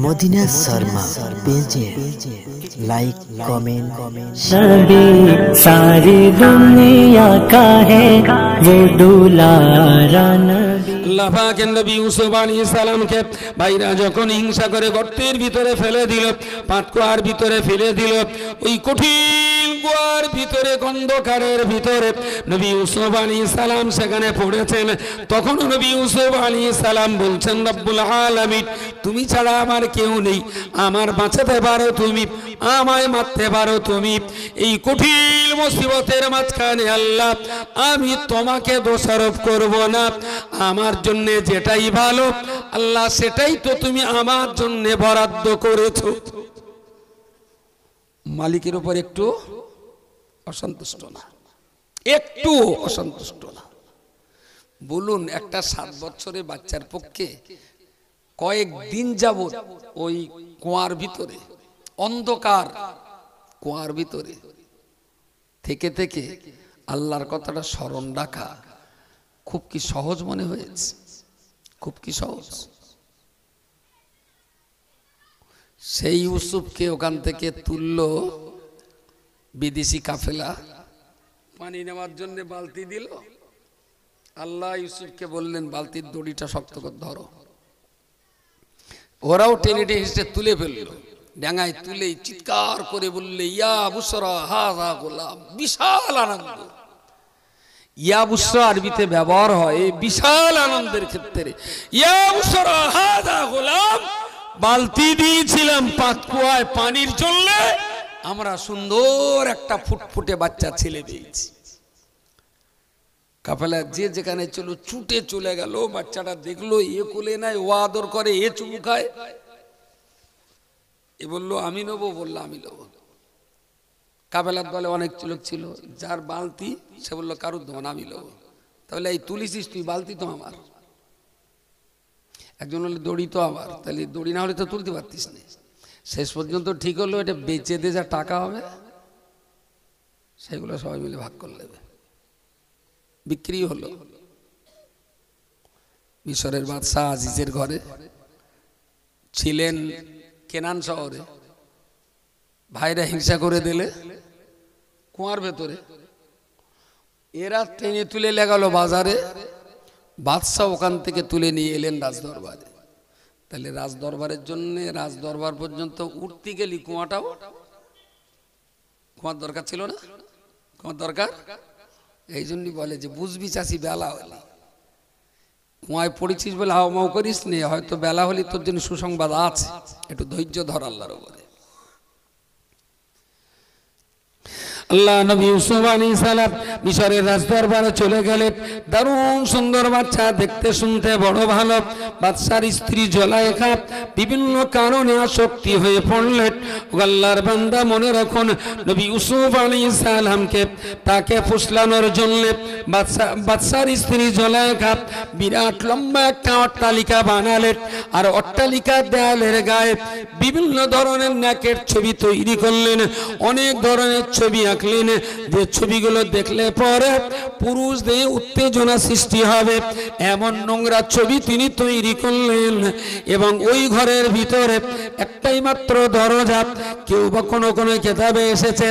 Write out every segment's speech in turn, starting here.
Medina Sharma পেজে like comment नबी सारी दुनिया का है वो दुलारा नबी। আল্লাহ পাকের নবী ইউসুফ আলাইহিস সালামকে ভাইরা যখন হিংসা করে গর্তের ভিতরে ফেলে দিল, পাতকুয়ার ভিতরে ফেলে দিল, ওই কঠিন কুয়ার ভিতরে অন্ধকারের ভিতরে নবী ইউসুফ আলাইহিস সালাম সেখানে পড়েছেন। তখন নবী ইউসুফ আলাইহিস সালাম বলছেন, রব্বুল আলামিন তুমি ছাড়া আমার কেউ নেই, আমার বাঁচাতে পারো তুমি, আমায় মারতে পারো তুমি। এই কঠিন মুসিবতের মাঝখানে আল্লাহ আমি তোমাকে দোষারোপ করব না, আমার জন্য যেটাই ভালো আল্লাহ সেটাই তো তুমি আমার জন্য বরাদ্দ করেছো। মালিকের উপর একটু অসন্তুষ্ট না, একটু অসন্তুষ্ট না। বলুন একটা 7 বছরের বাচ্চার পক্ষে কয়েকদিন যাবত ওই কুয়ার ভিতরে, অন্ধকার কুয়ার ভিতরে থেকে থেকে আল্লাহর কথাটা স্মরণ রাখা খুব কি সহজ মনে হয়েছে? খুব কি সহজ? সেই ইউসুফকে ওখান থেকে তুললো বিদেশি কাফেলা, পানি নেওয়ার জন্য বালতি দিল। আল্লাহ ইউসুফকে বললেন বালতির দড়িটা শক্ত করে ধরো। ওরাও টেনে টেনে তুলে ফেললো, ডাঙায় তুলে চিৎকার করে বললে ইয়া বুসরা হাযা গোলাম, বিশাল আনন্দ। ইয়া বুসরা আরবিতে ব্যবহার হয় বিশাল আনন্দের ক্ষেত্রে। ইয়া বুসরা হাযা গোলাম, বালতি দিয়েছিলাম পাতকুয়ায় পানির জন্য, আমরা সুন্দর একটা ফুটফুটে বাচ্চা ছেলে পেয়েছি। কাফেলা যে যেখানে চলো ছুটে চলে গেল, বাচ্চাটা দেখলো, এ কোলে নাই, ও আদর করে, এ চুমু খায়। এ বললো আমি নেবো, বললো আমি নেবো। কাফেলার দলে অনেক লোক ছিল, যার বালতি সে বললো কারুর দোকান আমি নেবো। তাহলে এই তুলিসিস তুই, বালতি তো আমার। একজন হলে দড়ি তো আমার, তাহলে দড়ি না হলে তো তুলতে পারতিস না। শেষ পর্যন্ত ঠিক হলো এটা বেচে দিয়ে যা টাকা হবে সেগুলো সবাই মিলে ভাগ করে নেবে। বিক্রি হলো। মিশরের বাদশাহ আজিজের ঘরে ছিলেন কেনান শহরে, ভাইরা হিংসা করে দিলে কুয়ার ভেতরে, এরা টেনে তুলে লাগালো বাজারে, বাদশাহ ওখান থেকে তুলে নিয়ে এলেন রাজদরবারে। তাহলে রাজদরবারের জন্য রাজদরবার পর্যন্ত উঠতে গেলি কুয়াটাও, কুয়ার দরকার ছিল না? কুয়ার দরকার, এই জন্যই বলে যে বুঝবি চাষি বেলা হলে, কুয়ায় পড়েছিস বলে হাওমাও করিস নে, হয়তো বেলা হলে তোর জন্য সুসংবাদ আছে, একটু ধৈর্য ধর আল্লাহর উপরে। আল্লাহ নবী ইউসুফ আলাইহিস সালাম মিশরের রাজদরবারে চলে গেলেন। দারুণ সুন্দর বাচ্চা, দেখতে শুনতে বড় ভালো। বাদশার স্ত্রী জুলাইখা বিভিন্ন কারণে আসক্তি হয়ে পড়লেন। আল্লাহর বান্দা মনে রাখুন, নবী ইউসুফ আলাইহিস সালামকে তাকে ফুসলানোর জন্য বাদশার স্ত্রী জুলাইখা বিরাট লম্বা একটা অট্টালিকা বানালেন। আর অট্টালিকার দেয়ালের গায়ে বিভিন্ন ধরনের নাকের ছবি তৈরি করলেন, অনেক ধরনের ছবি আঁকলেন, যে ছবিগুলো দেখলে পরে পুরুষদের উত্তেজনা সৃষ্টি হবে এমন নোংরা ছবি তিনি তৈরি করলেন। এবং ওই ঘরের ভিতরে একটাই মাত্র দরজা, কেউ বা কোনো কোনো কিতাবে এসেছে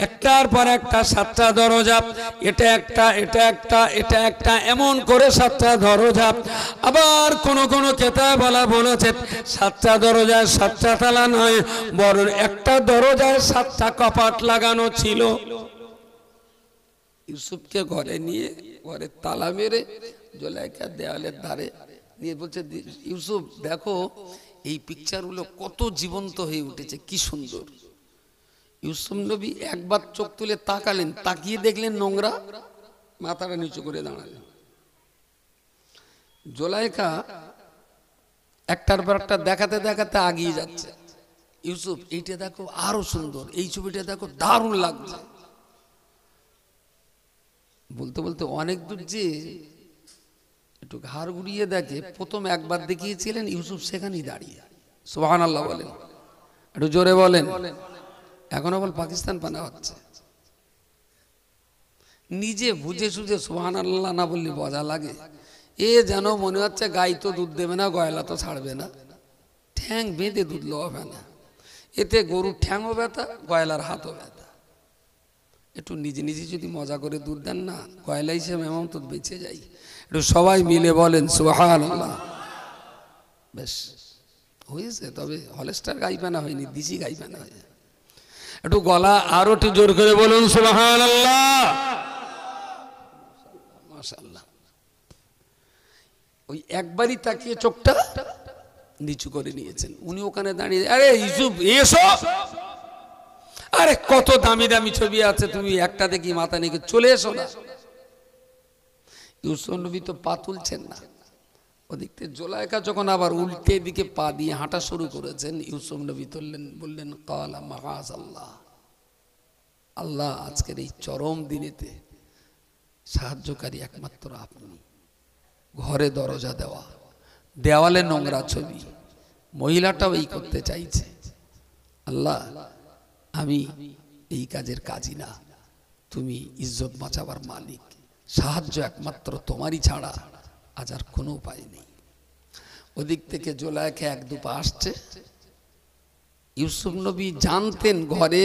একটার পর একটা 7টা দরজা, এটা একটা, এটা একটা, এটা একটা, এমন করে 7টা দরজা। আবার কোনো কোনো কিতাব বলেছে 7টা দরজায় 7টা তালা নয়, বরং একটা দরজায় 7টা কপাট লাগানো ছিল। ইউসুফকে ঘরে নিয়ে ঘরে তালা মেরে জুলাইখা দেওয়ালের ধারে নিয়ে বলছে, ইউসুফ দেখো এই পিকচারগুলো কত জীবন্ত হয়ে উঠেছে, কি সুন্দর। ইউসুফ নবী একবার চোখ তুলে তাকালেন, তাকিয়ে দেখলেন নোংরা, মাথাটা নিচু করে দাঁড়ালেন। জুলাইখা একটার পর একটা দেখাতে দেখাতে আগিয়ে যাচ্ছে। ইউসুফ এইটা দেখো আরো সুন্দর, এই ছবিটা দেখো দারুণ লাগছে। বলতে বলতে অনেক দূর যে একটু ঘাড় ঘুরিয়ে দেখে, প্রথম একবার দেখিয়েছিলেন ইউসুফ সেখানেই দাঁড়িয়ে। সুবহানাল্লাহ বলেন, একটু জোরে বলেন। এখন আবার পাকিস্তান পানা হচ্ছে। নিজে বুঝে সুঝে সুবহানাল্লাহ না বললে মজা লাগে। এ যেন মনে হচ্ছে গাই তো দুধ দেবে না, গয়লা তো ছাড়বে না। ঠ্যাং বেঁধে দুধ হবে না, এতে গরুর ঠ্যাংও ব্যথা, গয়লার হাতও ব্যথা। একটু নিজে নিজে যদি মজা করে দুধ দেন না, গয়লা হিসেবে এমন তো বেঁচে যাই। একটু সবাই মিলে বলেন সুবহানাল্লাহ। বেশ হয়েছে, তবে হলস্টার গাইবানা হয়নি, দিশি গাইবানা হয়েছে। একটু গলা আরো একটু জোর করে বলুন সুবহানাল্লাহ, মাশাআল্লাহ। ওই একবারই তাকিয়ে চোখটা নিচু করে নিয়েছেন উনি, ওখানে দাঁড়িয়ে, আরে ইউসুফ এসো, আরে কত দামি দামি ছবি আছে, তুমি একটা দেখি মাথা নিয়ে চলে এসো না। ইউসুফ নবী তো পা তুলছেন না। ওদিক থেকে জুলাইখা যখন আবার উল্টে দিকে পা দিয়ে হাঁটা শুরু করেছেন, ইউসুফ নবী তুললেন, বললেন কালা মাআযাল্লাহ, আল্লাহ আজকের এই চরম দিনেতে সাহায্যকারী একমাত্র আপনি। ঘরে দরজা দেওয়া, দেওয়ালে নোংরা ছবি, মহিলাটাও এই করতে চাইছে। আল্লাহ আমি এই কাজের কাজী না, তুমি ইজ্জত বাঁচাবার মালিক, সাহায্য একমাত্র তোমারই ছাড়া আজ আর কোনো উপায় নেই। ওদিক থেকে জুলাইখা এক দু পা আসছে। ইউসুফ নবী জানতেন ঘরে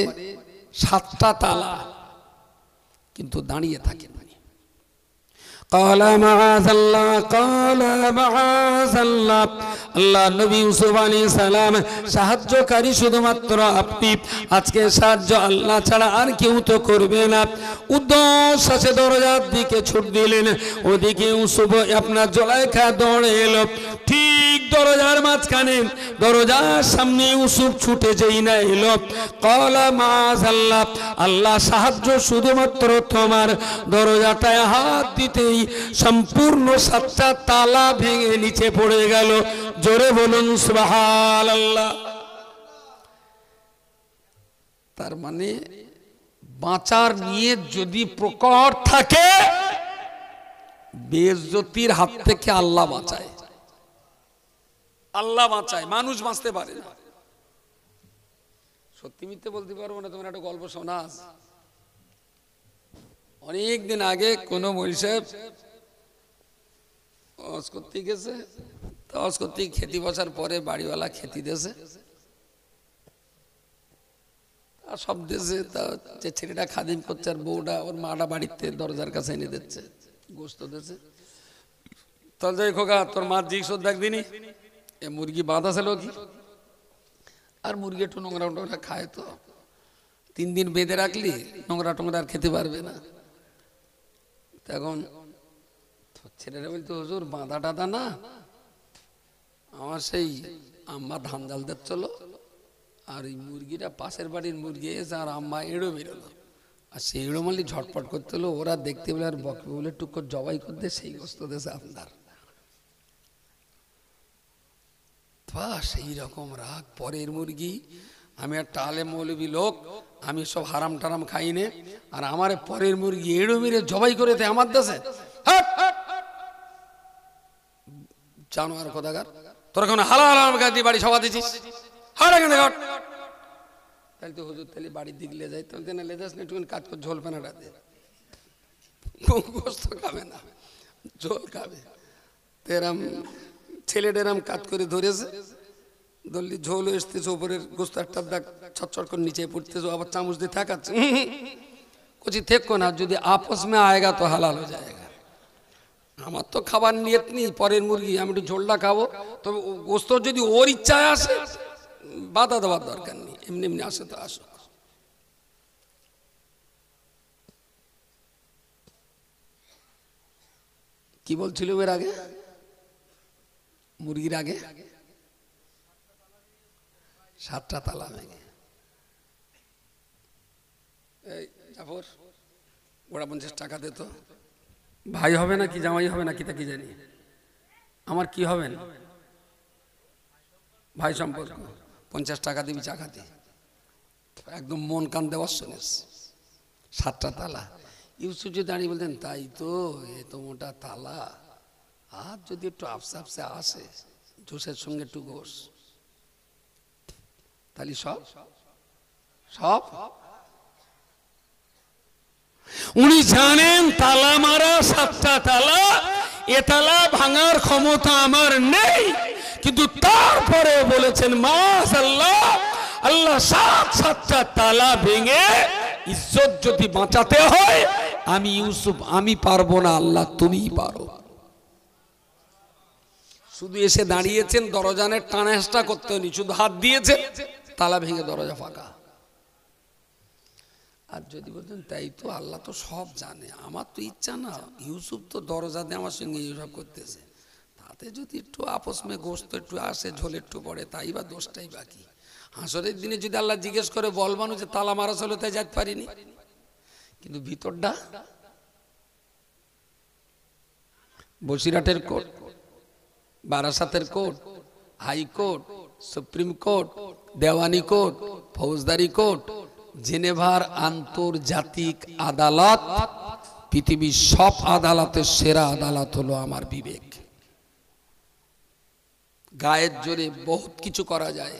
7টা তালা, কিন্তু দাঁড়িয়ে থাকেন। আল্লাহ নবী ইউসুফ আলাইহিস সালাম, সাহায্যকারী শুধুমাত্র আপনি, আজকে সাহায্য আল্লাহ ছাড়া আর কেউ তো করবে না। উদ্দেশ্যে দরজার দিকে ছুট দিলেন। ওদিকে ইউসুফ আপনার জুলাইখা দৌড়ে এলো, ঠিক দরজার মাঝখানে, দরজার সামনে ইউসুফ ছুটে যেই না এলো, ক্বালা মাআযাল্লাহ, আল্লাহ সাহায্য শুধুমাত্র তোমার। দরজাটায় হাত দিতেই সম্পূর্ণ 7টা তালা ভেঙে নিচে পড়ে গেল। জোরে বলুন সুবহানাল্লাহ। তার মানে বাঁচার নিয়ত যদি প্রকট থাকে, বেইজ্জতির হাত থেকে আল্লাহ বাঁচায়, আল্লাহ বাঁচায়, মানুষ বাঁচতে পারে না। সত্যি মিথ্যে বলতে পারবো না। তোমার একটা গল্প শোনা, অনেকদিন আগে কোনো মৌলভী সাহেব ওয়াজ করতে গেছে, তা ওয়াজ করতে খেতে বসার পরে বাড়িওয়ালা খেতে দিয়েছে, সব দেশে তা যে ছেলেটা খাদিম করছে আর বউটা ওর মাটা বাড়িতে দরজার কাছে এনে দিচ্ছে, গোস্ত দিচ্ছে। তাহলে যাই খোকা, তোর মা জিজ্ঞেস একদিনই এ মুরগি বাঁধা ছিল কি, আর মুরগি একটু নোংরা টোংরা খায়, তো 3 দিন বেঁধে রাখলি নোংরা টোংরা আর খেতে পারবে না। তখন ছেলেরা বলতো, হুজুর বাঁধা টাধা না, আমার সেই আম্মা ধান জাল দিচ্ছিল, আর এই মুরগিটা পাশের বাড়ির মুরগি এসে আর আম্মা এড়ো বেরোলো, আর সেই এড়ো মারলি ঝটপট করতে হলো, ওরা দেখতে পেলে আর বকবে বলে টুক করে জবাই করতে সেই গোস্ত দেশে আপনার। সেই রকম রাগ, পরের মুরগি। আমি একটা আলেম মৌলবী লোক, আমি সব হারাম টারাম খাই নে, আর আমার পরের মুরগি এড়ো মেরে জবাই করে দেয় আমার দেশে। জানোয়ার কোথাকার, তোরা কোনো হালাল দিয়ে বাড়ি সভা দিছিস, তাহলে তো হুজুর তাহলে বাড়ির দিকে লে যাই, তাহলে লে যাস না, একটুখানি কাজ করে ঝোল পেনাটা দে, গোস্ত খাবে না, ঝোল খাবে। তেরাম ছেলেটেরাম কাজ করে ধরেছে, ধরলি ঝোল এসতেছে, ওপরের গোস্ত একটা দাগ ছটছট করে নিচে পড়তেছে, আবার চামচ দিয়ে থাকাচ্ছে, কুছি থেকো না, যদি আপস মে আয়েগা তো হালাল হয়ে যায়গা। আমার তো খাবার নিয়ত নেই, পরের মুরগি আমি একটু ঝোলটা খাবো, তবে গোস্ত যদি ওর ইচ্ছায় আসে বাধা দেওয়ার দরকার নেই, এমনি এমনি আসে তো আসো। কি বলছিল এর আগে, মুরগির আগে 7টা তালা ভেঙে। এই জাফর, ওরা 50 টাকা দে তো, ভাই হবে না কি জামাই হবে না কি তা কি জানি, আমার কি হবেন ভাই সম্পর্ক, 50 টাকা দিবি চা খাতে, একদম মন কান দেওয়ার শুনিস। 7টা তালা। ইউসুফ যদি দাঁড়িয়ে বলতেন, তাই তো, এ তো মোটা তালা, আর যদি একটু আপসে আপসে আসে, জোসের সঙ্গে একটু গোস, তাহলে সব সব উনি জানেন তালা মারা 7টা তালা, এ তালা ভাঙার ক্ষমতা আমার নেই, কিন্তু তারপরে বলেছেন মাশাআল্লাহ, আল্লাহ সাতটা তালা ভেঙে ইজ্জত যদি বাঁচাতে হয় আমি ইউসুফ আমি পারবো না, আল্লাহ তুমিই পারো। শুধু এসে দাঁড়িয়েছেন, দরজানের টানাহেসটা করতে হয়নি, শুধু হাত দিয়েছেন, তালা ভেঙে দরজা ফাঁকা। আর যদি বলতেন তাই তো আল্লাহ তো সব জানে, আমার তো ইচ্ছা না, ইউসুফ তো দরজা দিয়ে আমার সঙ্গে এইসব করতেছে, তাতে যদি একটু আপস মে গোস্ত একটু আসে, ঝোল একটু পড়ে, তাই বা দোষটাই বাকি। হাসরের দিনে যদি আল্লাহ জিজ্ঞেস করে বলবানো যে তালা মারা ছিল তাই যেতে পারিনি, কিন্তু ভিতরটা বসিরহাটের কোর্ট, বারাসাতের কোর্ট, হাইকোর্ট, সুপ্রিম কোর্ট, দেওয়ানি কোর্ট, ফৌজদারি কোর্ট, জেনেভার আন্তর্জাতিক আদালত, পৃথিবীর সব আদালতের সেরা আদালত হলো আমার বিবেক। গায়ের জোরে বহুত কিছু করা যায়,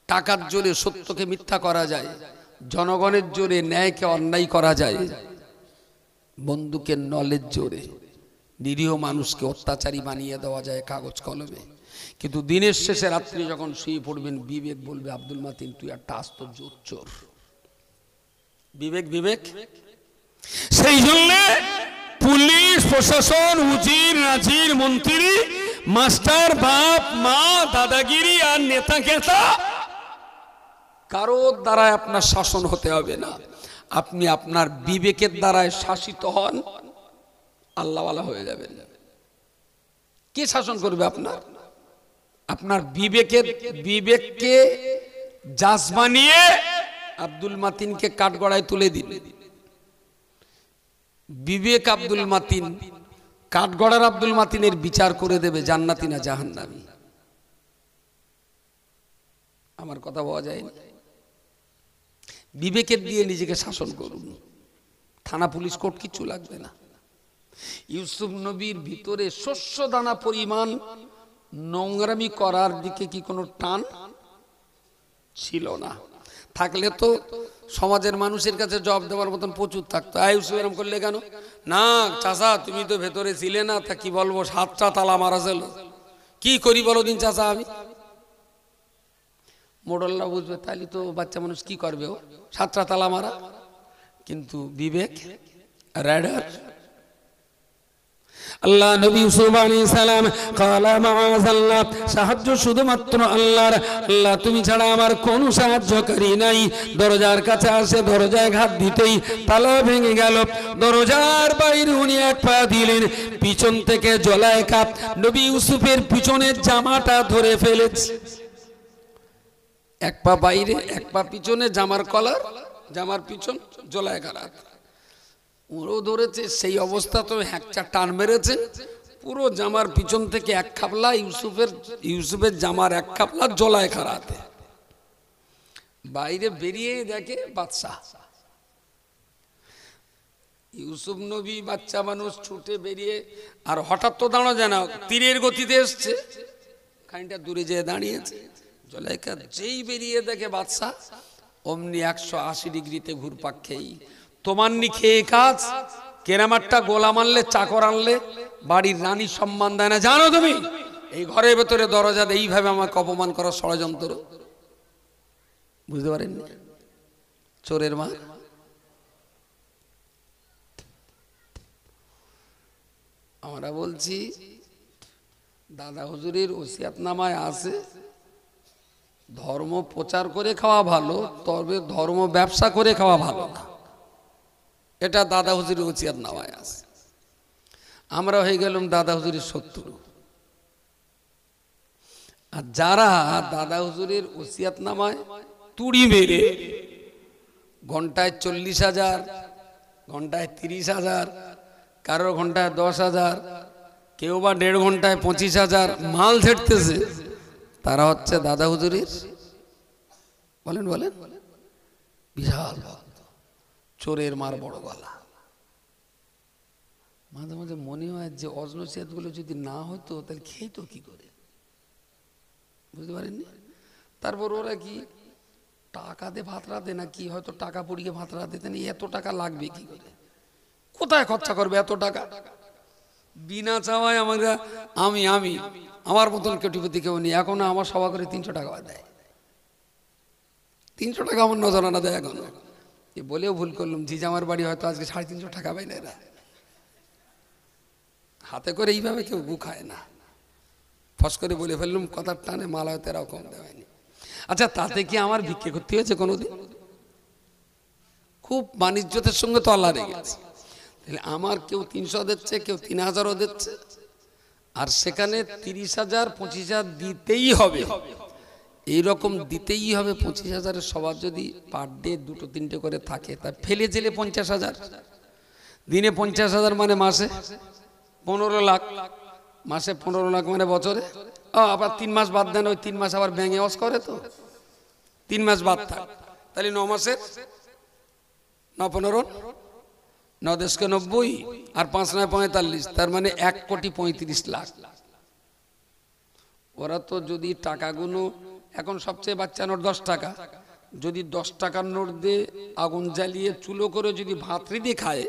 টাকার জোরে সত্যকে মিথ্যা করা যায়, জনগণের জোরে ন্যায়কে অন্যায় করা যায়, বন্দুকের নলের জোরে নিরীহ মানুষকে অত্যাচারী বানিয়ে দেওয়া যায় কাগজ কলমে। কিন্তু দিনের শেষে রাত্রি যখন শুয়ে পড়বেন, বিবেক বলবে আব্দুল মাতিন তুই একটা আস্ত চোর। বিবেক বিবেক। সেই জন্য পুলিশ প্রশাসন, উজির নাজির মন্ত্রী মাস্টার বাপ মা দাদাগিরি আর নেতা কেতা কারোর দ্বারায় আপনার শাসন হতে হবে না। আপনি আপনার বিবেকের দ্বারায় শাসিত হন, আল্লাহওয়ালা হয়ে যাবেন। কে শাসন করবে আপনার? আপনার বিবেককে জাজ বানিয়ে আব্দুল মাতিনকে কাঠগড়ায় তুলে দিন। বিবেক আব্দুল মাতিন, কাঠগড়ার আব্দুল মাতিনের বিচার করে দেবে জান্নাতি না জাহান্নামী। আমার কথা বলা যায় না। বিবেকের দিয়ে নিজেকে শাসন করুন, থানা পুলিশ কোর্ট কিচ্ছু লাগবে না। ইউসুফ নবীর ভিতরে শস্য দানা পরিমাণ নোংরামি করার দিকে কি কোনো টান ছিল না? থাকলে তো সমাজের মানুষের কাছে জবাব দেওয়ার মতন প্রচুর থাকতো। ইউসুফ এরকম করলে কেন? না চাচা তুমি তো ভেতরে ছিলে না, তা কি বলবো, 7টা তালা মারা ছিল, কি করি বলো দিন চাচা আমি। মোড়ল্লা বুঝবে তাহলে তো বাচ্চা মানুষ কি করবে, ও 7টা তালা মারা। কিন্তু বিবেক রাইডার। আল্লাহ নবী ইউসুফ আলাইহিস সালাম কালা মাআযাল্লাহ, সাহায্য শুধুমাত্র আল্লাহর। আল্লাহ তুমি ছাড়া আমার কোনো সাহায্যকারী নাই। দরজার কাছে আসে, দরজায় ঘাত দিতেই তালা ভেঙে গেল। দরজার বাইরে উনি এক পা দিলেন, পিছন থেকে জুলাইখা নবী ইউসুফের পিছনের জামাটা ধরে ফেলেছে। এক পা বাইরে, এক পা পিছনে, জামার কলার, জামার পিছন, জুলাইখার হাত ওরও ধরেছে। সেই অবস্থা তো একটা টান মেরেছে, পুরো জামার পিছন থেকে এক খাপলা ইউসুফের জামার এক খাপলা জুলাইখার হাতে। বাইরে বেরিয়ে দেখে বাদশা। ইউসুফ নবী বাচ্চা মানুষ ছুটে বেরিয়ে, আর হঠাৎ তো দাঁড়ানো যায় না, তীরের গতিতে এসছে, খানিকটা দূরে যেয়ে দাঁড়িয়েছে। জুলাইখা যেই বেরিয়ে দেখে বাদশা, অমনি 180 ডিগ্রিতে ঘুরপাক খেয়ে তোমার নি খেয়ে কাজ, কেরামারটা গোলা মারলে, চাকর আনলে বাড়ির রানী সম্মান দেয় না, জানো তুমি? এই ঘরের ভেতরে দরজা দিয়ে এইভাবে আমাকে অপমান করার ষড়যন্ত্র। বুঝতে পারেন চোরের মা। আমরা বলছি দাদা হুজুরের ওসিয়াতনামায় আছে ধর্ম প্রচার করে খাওয়া ভালো, তবে ধর্ম ব্যবসা করে খাওয়া ভালো না। এটা দাদা হুজুরের ওসিয়াতনামায় আছে। আমরা হয়ে গেলাম দাদা হুজুরের শত্রু। আর যারা দাদা হুজুরের ওসিয়াতনামায় তুড়ি মেরে ঘন্টায় 40,000, ঘন্টায় 30,000, কারোর ঘন্টায় 10,000, কেউ বা 1.5 ঘন্টায় 25,000 মাল ছেড়তেছে, তারা হচ্ছে দাদা হুজুরের বলেন বলেন বিশাল ভক্ত। চোরের মার বড় গলা। মাঝে মাঝে মনে হয় যে অজনসিয়াত গুলো যদি না হতো তাহলে খেয়ে তো কি করে, বুঝতে পারেননি? তারপর ওরা কি টাকা দিয়ে ভাত রাঁধে না কি, হয়তো টাকা পড়িয়ে ভাত রাঁধে, এত টাকা লাগবে কি করে, কোথায় খরচা করবে এত টাকা? বিনা চাওয়ায় আমরা আমার মতন কোটিপতি কেউ নেই, এখন আমার সভা করে 300 টাকা দেয়, 300 টাকা আমার নজরানা দেয় এখন। এ বলেও ভুল করলাম, জিজামার বাড়ি হয়তো আজকে 350 টাকা পাই না, এরা হাতে করে এইভাবে কেউ গু খায় না। ফস করে বলে ফেললাম, কথার টানে মাল হয়তো এরাও কম দেওয়ায়নি। আচ্ছা, তাতে কি আমার ভিক্ষে করতে হয়েছে কোনোদিন? খুব বাণিজ্যতের সঙ্গে তো আল্লাহ রেগেছে। তাহলে আমার কেউ 300 দিচ্ছে, কেউ 3000ও দিচ্ছে, আর সেখানে 30,000 25,000 দিতেই হবে, এইরকম দিতেই হবে। 25,000-এর সবার যদি পার ডে 2-3টে করে থাকে, তা ফেলে জেলে 50,000, দিনে 50,000 মানে মাসে 15 লাখ, মাসে 15 লাখ মানে বছরে। আবার 3 মাস বাদ দেন, ওই 3 মাস আবার ব্যাঙে ওয়াশ করে, তো 3 মাস বাদ থাক, তাহলে 9 মাসে 9-15 9 দেশকে 90 আর 5 9 45, তার মানে 1,35,00,000। ওরা তো যদি টাকাগুলো এখন সবচেয়ে বাচ্চা নোট 10 টাকা, যদি 10 টাকার নোট দিয়ে আগুন জ্বালিয়ে চুলো করে যদি ভাতরি দিয়ে খায়,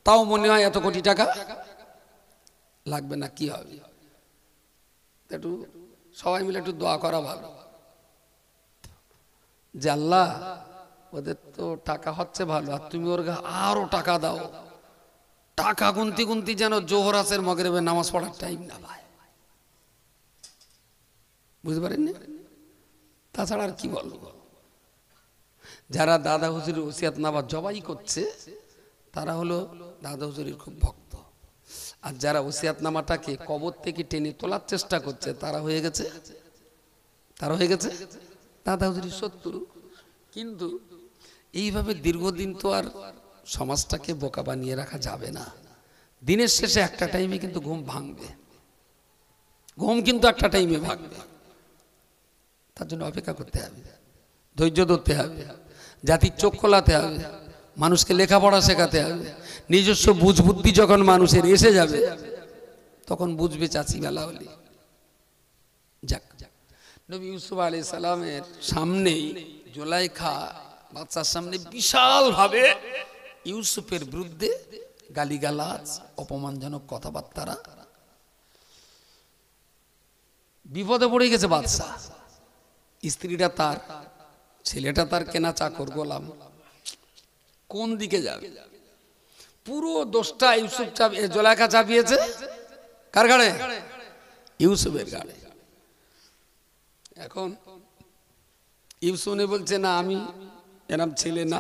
তাও মনে হয় এত কোটি টাকা লাগবে না। কি হবে? একটু সবাই মিলে একটু দোয়া করা ভালো, যে আল্লাহ ওদের তো টাকা হচ্ছে ভালো, আর তুমি ওর আরো টাকা দাও। টাকা গুনতি গুনতি যেন জোহর আসের মগরিবের নামাজ পড়ার টাইম না ভাই, বুঝতে পারেন? তাছাড়া আর কি বলবো? যারা দাদা হুজুরের ওসিয়াতনামা জবাই করছে, তারা হলো দাদা হুজুরের খুব ভক্ত, আর যারা ওসিয়াতনামাটাকে কবর থেকে টেনে তোলার চেষ্টা করছে, তারা হয়ে গেছে দাদা হুজুরের শত্রু। কিন্তু এইভাবে দীর্ঘদিন তো আর সমাজটাকে বোকা বানিয়ে রাখা যাবে না। দিনের শেষে একটা টাইমে কিন্তু ঘুম ভাঙবে, ঘুম কিন্তু একটা টাইমে ভাঙবে। তার জন্য অপেক্ষা করতে হবে, ধৈর্য ধরতে হবে, জাতির চোখ খোলাতে হবে, মানুষকে লেখাপড়া শেখাতে হবে। নিজস্ব বুঝ বুদ্ধি যখন মানুষের এসে যাবে, তখন বুঝবে চাচি বেলা হলে। যাক, নবী ইউসুফ আলাইহিস সালামের সামনেই জুলাইখা বাচ্চার সামনে বিশাল ভাবে ইউসুফের বিরুদ্ধে গালিগালাজ, অপমানজনক কথাবার্তা। বিপদে পড়ে গেছে বাদশা, স্ত্রীটা তার, ছেলেটা তার কেনা চাকর গোলাম, কোন দিকে যাবে? পুরো দোষটা ইউসুফ জুলাইখা চাপিয়েছে কার ঘাড়ে? ইউসুফের ঘাড়ে। এখন ইউসুফ বলছে না আমি এরম ছেলে না,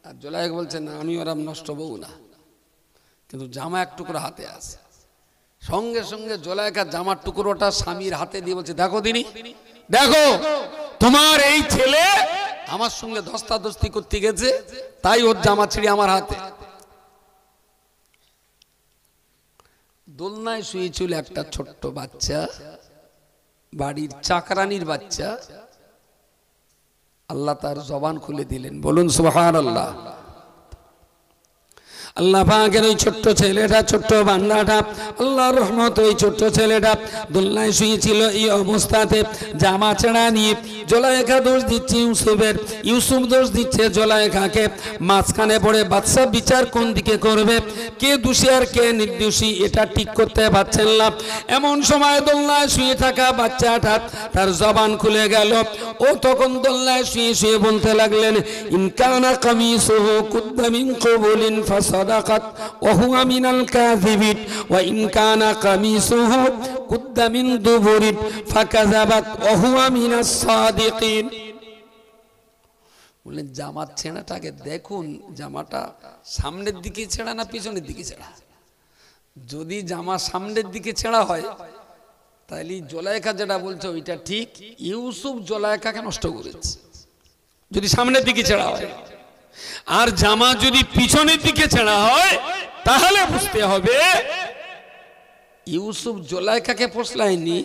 আর জুলাইখা বলছে না আমি ওরম নষ্ট বউ না, কিন্তু জামা এক টুকরো হাতে আছে। সঙ্গে সঙ্গে জুলাইখা জামার টুকরোটা স্বামীর হাতে দিয়ে বলছে, দেখো দিনি, দেখো তোমার এই ছেলে আমার সঙ্গে ধস্তাধস্তি করতে গেছে, তাই ওর জামা ছিঁড়ে আমার হাতে। দোলনায় শুয়েছিল একটা ছোট্ট বাচ্চা, বাড়ির চাকরানির বাচ্চা। আল্লাহ তার জবান খুলে দিলেন, বলুন সুবহানাল্লাহ। আল্লাহ পাকের ওই ছোট্ট ছেলেটা, ছোট্ট বান্দাটা, আল্লাহর রহমত, ওই ছোট্ট ছেলেটা দোলনায় শুয়েছিল। এই অবস্থাতে জামা ছেঁড়া নিয়ে জুলাইখা দোষ দিচ্ছে ইউসুফের, ইউসুফ দোষ দিচ্ছে জুলাইখাকে। মাঝখানে পড়ে বাদশা বিচার কোন দিকে করবে, কে দোষী আর কে নির্দোষী, এটা ঠিক করতে পারছেন না। এমন সময় দোলনায় শুয়ে থাকা বাচ্চাটা তার জবান খুলে গেল। ও তখন দোলনায় শুয়ে শুয়ে বলতে লাগলেন, ইনকানা কামিসুহু কুদ্দা মিন ক্বাবলিন ফাসাদাকাত ওয়া হুয়া মিনাল কাযিবিন ওয়া ইন কানা কামিসুহু কুদ্দা মিন দুবুরিন ফাকাযাবাত ওয়া হুয়া মিনাস সাদিকিন। বললেন জামার ছেঁড়াটাকে দেখুন, জামাটা সামনের দিকে ছেঁড়া না পিছনের দিকে ছেঁড়া? যদি জামা সামনের দিকে ছেঁড়া হয়, তাহলে জুলাইখা যেটা বলছে ওইটা ঠিক, ইউসুফ জুলাইখাকে নষ্ট করেছে যদি সামনের দিকে ছেঁড়া হয়। আর জামা যদি পিছনের দিকে ছেঁড়া হয়, তাহলে বুঝতে হবে ইউসুফ জুলাইখাকে পোষলায়নি,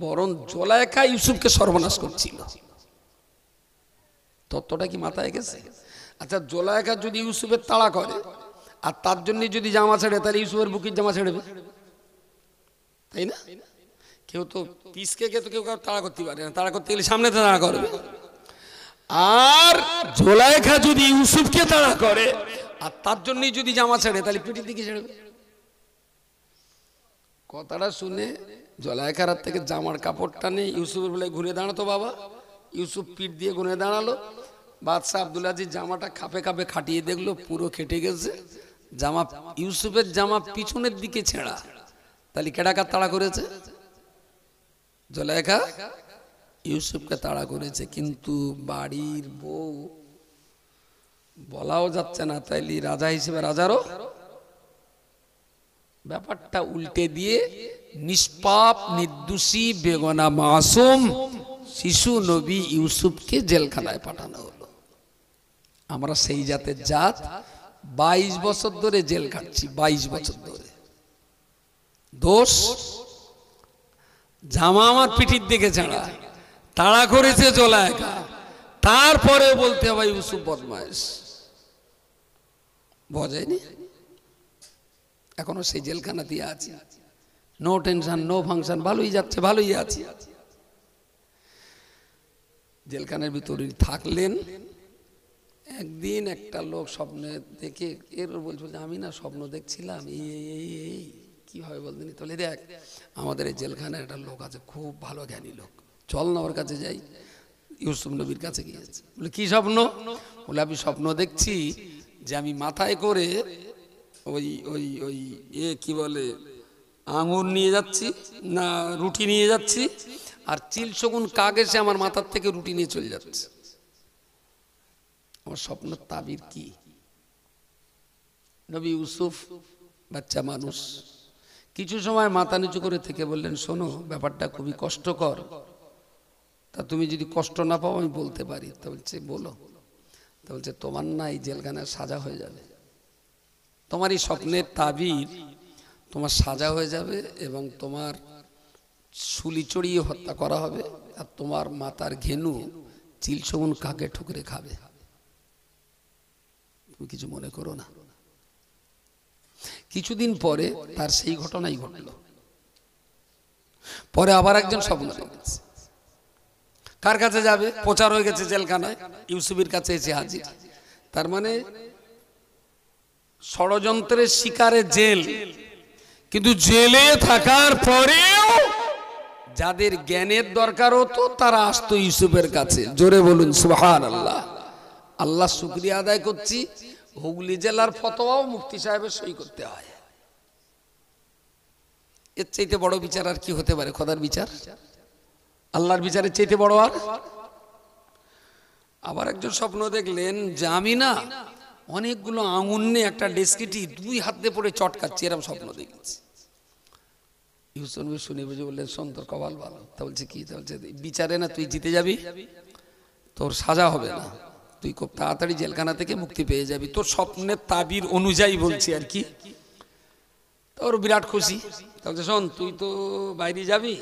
বরং জুলাইখা ইউসুফকে সর্বনাশ করছিল। তত্ত্বটা কি মাথায় গেছে? আচ্ছা, জুলাইখা যদি ইউসুফের তাড়া করে আর তার জন্য যদি জামা ছেড়ে, তাহলে ইউসুফের বুকের জামা ছেড়েবে, তাই না? কেউ তো পিসকে তো কেউ তাড়া করতে পারে না, তাড়া করতে গেলে সামনে তাড়া করবে। আর জুলাইখা যদি ইউসুফকে তাড়া করে আর তার জন্যই যদি জামা ছেড়ে, তাহলে পিঠের দিকে ছেড়েবে। কথাটা শুনে জুলাইখার হাত থেকে জামার কাপড়টা নিয়ে ইউসুফের বেলায় ঘুরে দাঁড়াতো বাবা। ইউসুফ পিঠ দিয়ে ঘুরে দাঁড়ালো। বাদশাহ আব্দুল আজিজ জামাটা খাপে খাপে খাটিয়ে দেখলো পুরো কেটে গেছে। জামা, ইউসুফের জামা পিছনের দিকে ছেঁড়া। তাহলে কেডাকার তাড়া করেছে? জুলাইখা ইউসুফকে তাড়া করেছে। কিন্তু বাড়ির বউ বলাও যাচ্ছে না, তাইলে রাজা হিসেবে রাজারও ব্যাপারটা উল্টে দিয়ে নিষ্পাপ নির্দোষী বেগনা মাসুম শিশু নবী ইউসুফকে জেলখানায় পাঠানো হলো। আমরা সেই জাতের জাত, 22 বছর ধরে জেল খাটছি, 22 বছর ধরে। দোষ জামা আমার পিঠির দিকে ছাড়া, তাড়া করেছে জুলাইখা, তারপরে বলতে হবে ইউসুফ বদমাইশ। বোঝায়নি? এখনো সেই জেলখানা দিয়ে আছি, নো টেনশন নো ফাংশন, ভালোই যাচ্ছে, ভালোই আছে। জেলখানার ভিতরে থাকলেন। একদিন একটা লোক স্বপ্নে দেখে এর বলছিল যে আমি না স্বপ্ন দেখছিলাম এই কি হয় বলতেনি। তাহলে দেখ আমাদের এই জেলখানায় একটা লোক আছে, খুব ভালো জ্ঞানী লোক, চল না ওর কাছে যাই। ইউসুফ নবীর কাছে গিয়েছে। বলে কি স্বপ্ন? বলে আমি স্বপ্ন দেখছি যে আমি মাথায় করে ওই ওই ওই কি বলে আঙুর নিয়ে যাচ্ছি না রুটি নিয়ে যাচ্ছি, আর চিল শগুন কাক এসে আমার মাথার থেকে রুটি নিয়ে চলে যাচ্ছে। আমার স্বপ্নের তাবির কি? নবী ইউসুফ বাচ্চা মানুষ, কিছু সময় মাথা নিচু করে থেকে বললেন, শোনো ব্যাপারটা খুবই কষ্টকর, তা তুমি যদি কষ্ট না পাও আমি বলতে পারি। তা বলছে বলো। তা বলছে তোমার না এই জেলখানায় সাজা হয়ে যাবে, তোমার এই স্বপ্নের তাবির তোমার সাজা হয়ে যাবে, এবং তোমার শুলি চড়িয়ে হত্যা করা হবে, আর তোমার মাতার ঘেনু চিল শগুন কাকে ঠুকরে খাবে। তুমি কিছু মনে করো না। কিছুদিন পরে তার সেই ঘটনাই ঘটল। পরে আবার একজন স্বপ্ন দেখেছে। কার কাছে যাবে? প্রচার হয়ে গেছে জেলখানায়, ইউসুফের কাছে এসে হাজির। তার মানে ষড়যন্ত্রের শিকারে জেল, কিন্তু জেলে থাকার পরেও যাদের জ্ঞানের দরকার হতো তারা আসতো ইউসুফের কাছে। জোরে বলুন সুবহানাল্লাহ। আল্লাহ শুকরিয়া আদায় করছি, হুগলি জেলার ফতোয়াও মুফতি সাহেবের সই করতে হয়। এর চাইতে বড় বিচার আর কি হতে পারে? খোদার বিচার, আল্লাহর বিচারের চাইতে বড় আর? আবার একজন স্বপ্ন দেখলেন যে আমি না অনেকগুলো আঙুর নিয়ে একটা ডেস্কিটি 2 হাত দিয়ে পড়ে চটকাচ্ছি, এরকম স্বপ্ন দেখেছি। ইউসুফ শুনে বুঝে বললেন, শোন তোর কপাল ভালো। তা বলছে কি? তা বলছে বিচারে না তুই জিতে যাবি, তোর সাজা হবে না, তুই খুব তাড়াতাড়ি জেলখানা থেকে মুক্তি পেয়ে যাবি, তোর স্বপ্নের তাবির অনুযায়ী বলছি আর কি। তোর বিরাট খুশি। তা বলছে শোন তুই তো বাইরে যাবি,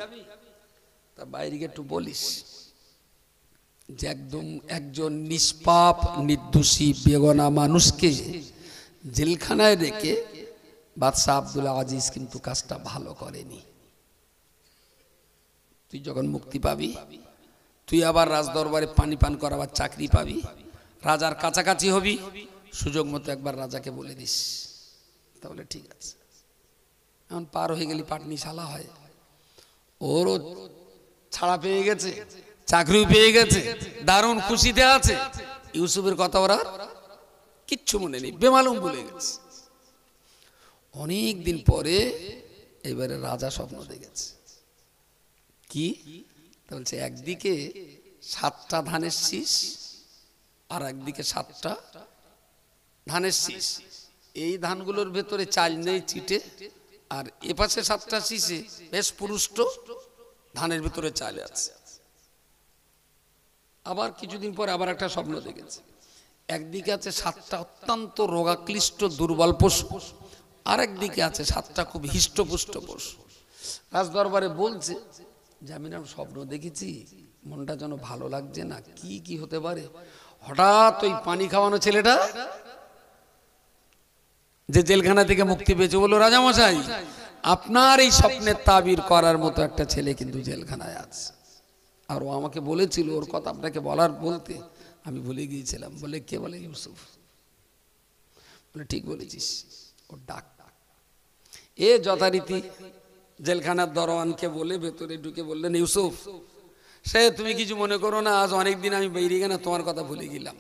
তা বাইরে একটু বলিস যে একদম একজন নিষ্পাপ নির্দোষী বেগনা মানুষকে জেলখানায় রেখে বাদশাহ আব্দুল আজিজ কিন্তু কাজটা ভালো করেনি। তুই যখন মুক্তি পাবি তুই আবার রাজদরবারে পানি পান করাবার চাকরি পাবি, রাজার কাছাকাছি হবি, সুযোগ মতো একবার রাজাকে বলে দিস। তাহলে ঠিক আছে। এখন পার হয়ে গেলি পাটনি শালা হয়, ওরও ছাড়া পেয়ে গেছে, চাকরিও পেয়ে গেছে, দারুণ খুশিতে আছে। ইউসুফের কথা ওরা কিচ্ছু মনে নেই, বেমালুম ভুলে গেছে। অনেক দিন পরে এবারে রাজা স্বপ্ন দেখেছে। কি? বলছে একদিকে 7টা ধানের শীষ আর একদিকে 7টা ধানের শীষ, এই ধানগুলোর ভেতরে চাল নেই চিটে, আর এপাশে 7টা শীষে বেশ পুরুষ্ট ধানের ভিতরে চাল আছে। আবার কিছুদিন পর আবার একটা স্বপ্ন দেখেছে, একদিকে আছে 7টা অত্যন্ত রোগাক্লিষ্ট দুর্বল পশু, আর একদিকে আছে 7টা খুব হিষ্টপুষ্ট পশু। রাজদরবারে বলছে যে আমি না স্বপ্ন দেখেছি, মনটা যেন ভালো লাগছে না, কি কি হতে পারে। হঠাৎ ওই পানি খাওয়ানো ছেলেটা যে জেলখানা থেকে মুক্তি পেয়েছে বলল, রাজামশাই আপনার এই স্বপ্নের তাবির করার মতো একটা ছেলে কিন্তু জেলখানায় আছে, আর ও আমাকে বলেছিল, ওর কথা আপনাকে বলতে আমি ভুলে গিয়েছিলাম। বলে কে? বলে ইউসুফ। বলে ঠিক বলেছিস, ওর ডাক। এ যথারীতি জেলখানার দরওয়ানকে বলে ভেতরে ঢুকে বললেন, ইউসুফ সে তুমি কিছু মনে করো না, আজ অনেকদিন আমি বেরিয়ে গেলাম, তোমার কথা ভুলে গেলাম।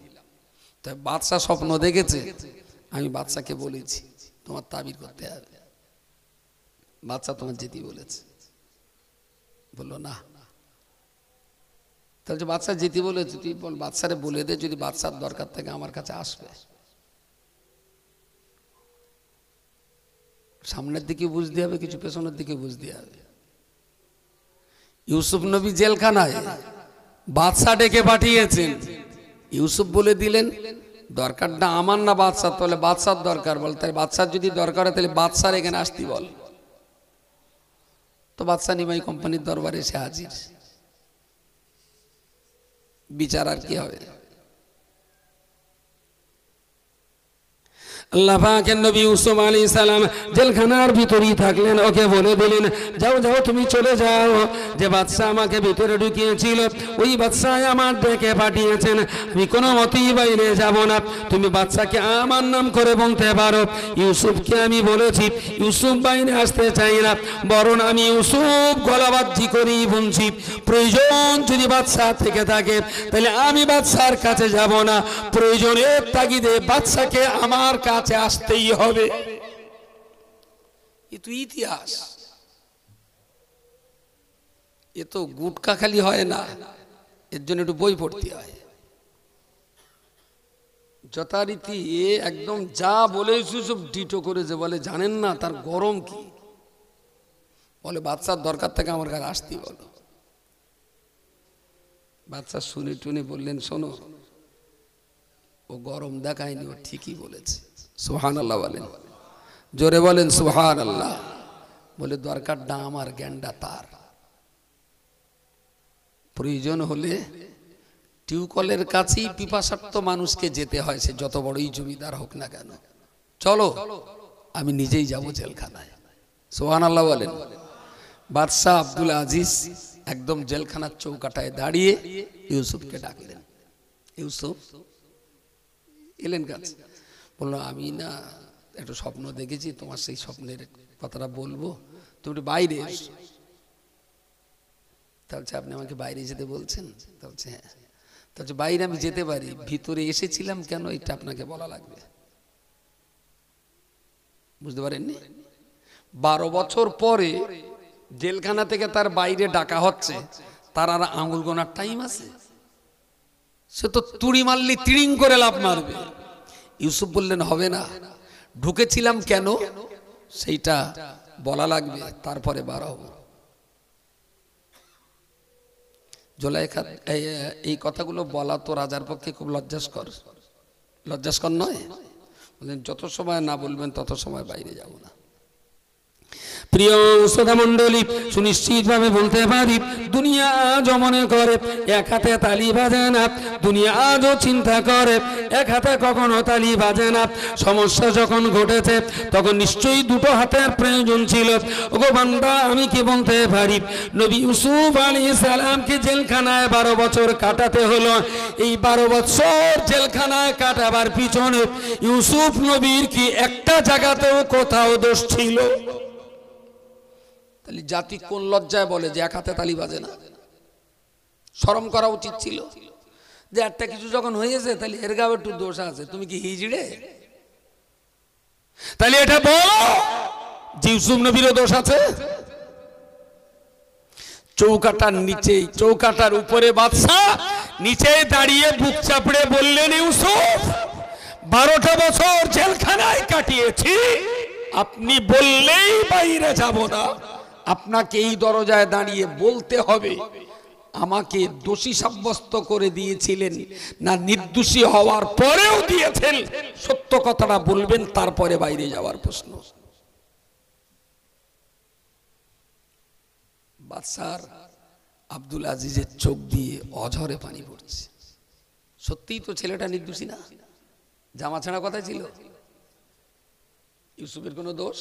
তাই বাদশা স্বপ্ন দেখেছে, আমি বাদশাকে বলেছি তোমার তাবির করতে হবে, বাদশা তোমার যেতে বলেছে। বললো না। তাহলে বাদশা যেতে বলেছে, তুই বাদশারে বলে দে যদি বাদশার দরকার থেকে আমার কাছে আসবে। সামনের দিকে বুঝতে হবে, কিছু পেছনের দিকে বুঝতে হবে। ইউসুফ নবী জেলখানায়, বাদশা ডেকে পাঠিয়েছেন, ইউসুফ বলে দিলেন দরকারটা আমার না বাদশার, তাহলে বাদশার দরকার বল। তাই বাদশার যদি দরকার হয় তাহলে বাদশার এখানে আসতে বল। তো বাদশা নিমাই কোম্পানির দরবারে এসে হাজির। বিচার আর কি হবে? আল্লাহ পাকের নবী ইউসুফ আলাইহিস সালাম জেলখানার ভিতরেই থাকলেন। ওকে বলে দিলেন, যাও যাও তুমি চলে যাও, যে বাদশা আমাকে ভিতরে ঢুকিয়েছিল ওই বাদশা আমার ডেকে পাঠিয়েছেন, আমি কোনো মতেই বাইরে যাব না। তুমি বাদশাকে আমার নাম করে বলতে পারো, ইউসুফকে আমি বলেছি ইউসুফ বাইরে আসতে চাই না, বরং আমি ইউসুফ গলাবাজি করেই বলছি, প্রয়োজন যদি বাদশা থেকে থাকে তাহলে আমি বাদশার কাছে যাব না, প্রয়োজনের তাগিদে বাদশাকে আমার কাছে আসতেই হবে। এ তো ইতিহাস, এ তো গুটকা খালি হয় না, এর জন্য একটু বই পড়তে হয়। যথারীতি একদম যা বলে সব ডিটো করেছে। বলে জানেন না তার গরম কি? বলে বাদশার দরকার থেকে আমার কাছে আসতেই বলো। বাদশা শুনে টুনে বললেন, শোনো ও গরম দেখায়নি, ও ঠিকই বলেছে। সুবহানাল্লাহ বলেন, জোরে বলেন সুবহানাল্লাহ। বলে দরকারটা আমার, জ্ঞানটা তার। প্রয়োজন হলে টিউকলের কাছেই পিপাসার্ত মানুষকে যেতে হয়, সে যত বড়ই জমিদার হোক না কেন। চলো আমি নিজেই যাব জেলখানায়। সুবহানাল্লাহ বলেন। বাদশাহ আব্দুল আজিজ একদম জেলখানার চৌকাটায় দাঁড়িয়ে ইউসুফকে ডাকলেন। ইউসুফ এলেন কাছে, বললো আমি না একটু স্বপ্ন দেখেছি, তোমার সেই স্বপ্নের কথাটা বলবো, তুমি একটু বাইরে এসো। তাহলে আপনি আমাকে বাইরে যেতে বলছেন? তাহলে হ্যাঁ। তাহলে বাইরে আমি যেতে পারি, ভিতরে এসেছিলাম কেন এটা আপনাকে বলা লাগবে। বুঝতে পারেননি? 12 বছর পরে জেলখানা থেকে তার বাইরে ডাকা হচ্ছে, তার আর আঙুল গোনার টাইম আছে? সে তো তুড়ি মারলি তিড়িং করে লাফ মারবে। ইউসুফ বললেন হবে না, ঢুকেছিলাম কেন সেইটা বলা লাগবে, তারপরে বার হব। জুলাইখা এই কথাগুলো বলা তো রাজার পক্ষে খুব লজ্জাস্কর, লজ্জাস্কর নয়? বললেন যত সময় না বলবেন তত সময় বাইরে যাব না। প্রিয় শ্রোতা মণ্ডলী, সুনিশ্চিত ভাবে বলতে পারি, দুনিয়া আজও মনে করে এক হাতে তালি বাজে না, দুনিয়া আজও চিন্তা করে এক হাতে কখনো তালি বাজে না। সমস্যা যখন ঘটেছে তখন নিশ্চয়ই দুটো হাতের প্রয়োজন ছিল। ওগো বান্দা, আমি কি বলতে পারি, নবী ইউসুফ আলাইহিস সালামকে জেলখানায় 12 বছর কাটাতে হলো। এই 12 বছর জেলখানায় কাটাবার পিছনে ইউসুফ নবীর কি একটা জায়গাতেও কোথাও দোষ ছিল? তাহলে জাতি কোন লজ্জায় বলে যে এক হাতে তালি বাজে না? শরম করা উচিত ছিল যে একটা কিছু যখন হয়েছে তাহলে এর গায়ে একটু দোষ আছে। তুমি কি হিজড়ে? তাহলে এটা বলো যে ইউসুফ নবীরও দোষ আছে। চৌকাটার নিচেই, চৌকাটার উপরে বাদশা, নিচে দাঁড়িয়ে বুক চাপড়ে বললেন, ইউসুফ 12টা বছর জেলখানায় কাটিয়েছি, আপনি বললেই বাইরে যাব না। আপনাকে এই দরজায় দাঁড়িয়ে বলতে হবে আমাকে দোষী সাব্যস্ত করে দিয়েছিলেন না নির্দোষী হওয়ার পরেও দিয়েছেন, সত্য কথাটা বলবেন, তারপরে বাইরে যাওয়ার প্রশ্ন। বাদশাহ আব্দুল আজিজের চোখ দিয়ে অঝরে পানি পড়ছে। সত্যিই তো ছেলেটা নির্দোষী না, জামা ছাড়া কথা ছিল, ইউসুফের কোনো দোষ?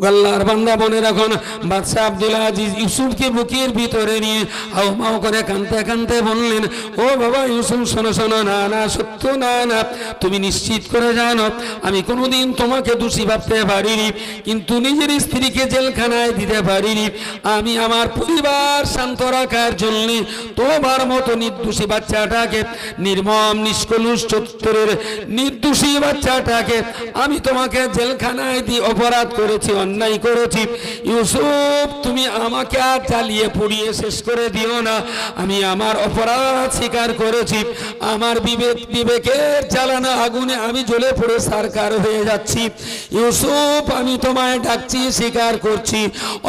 আল্লাহর বান্দা বনে রাখুন, বাদশা আব্দুল আজিজ ইউসুফকে বুকের ভিতরে নিয়ে হাউমাউ করে কাঁদতে কাঁদতে বললেন, ও বাবা ইউসুফ, শোনো শোনো, না না সত্য না, না তুমি নিশ্চিত করে জানো আমি কোনোদিন তোমাকে দোষী ভাবতে পারিনি, কিন্তু নিজের স্ত্রীকে জেলখানায় দিতে পারিনি। আমি আমার পরিবার শান্ত রাখার জন্য তোমার মতো নির্দোষী বাচ্চাটাকে, নির্মম নিষ্কলুষ চরিত্রের নির্দোষী বাচ্চাটাকে আমি তোমাকে জেলখানায় দিয়ে অপরাধ করেছি, অন্যায় করেছি। ইউসুফ, তুমি আমাকে আর জ্বালিয়ে পুড়িয়ে শেষ করে দিও না। আমি আমার অপরাধ স্বীকার করেছি। আমার বিবেকের জ্বালানো আগুনে আমি জ্বলে পড়ে সারকার হয়ে যাচ্ছি। ইউসুফ, আমি তোমায় ডাকছি, স্বীকার করছি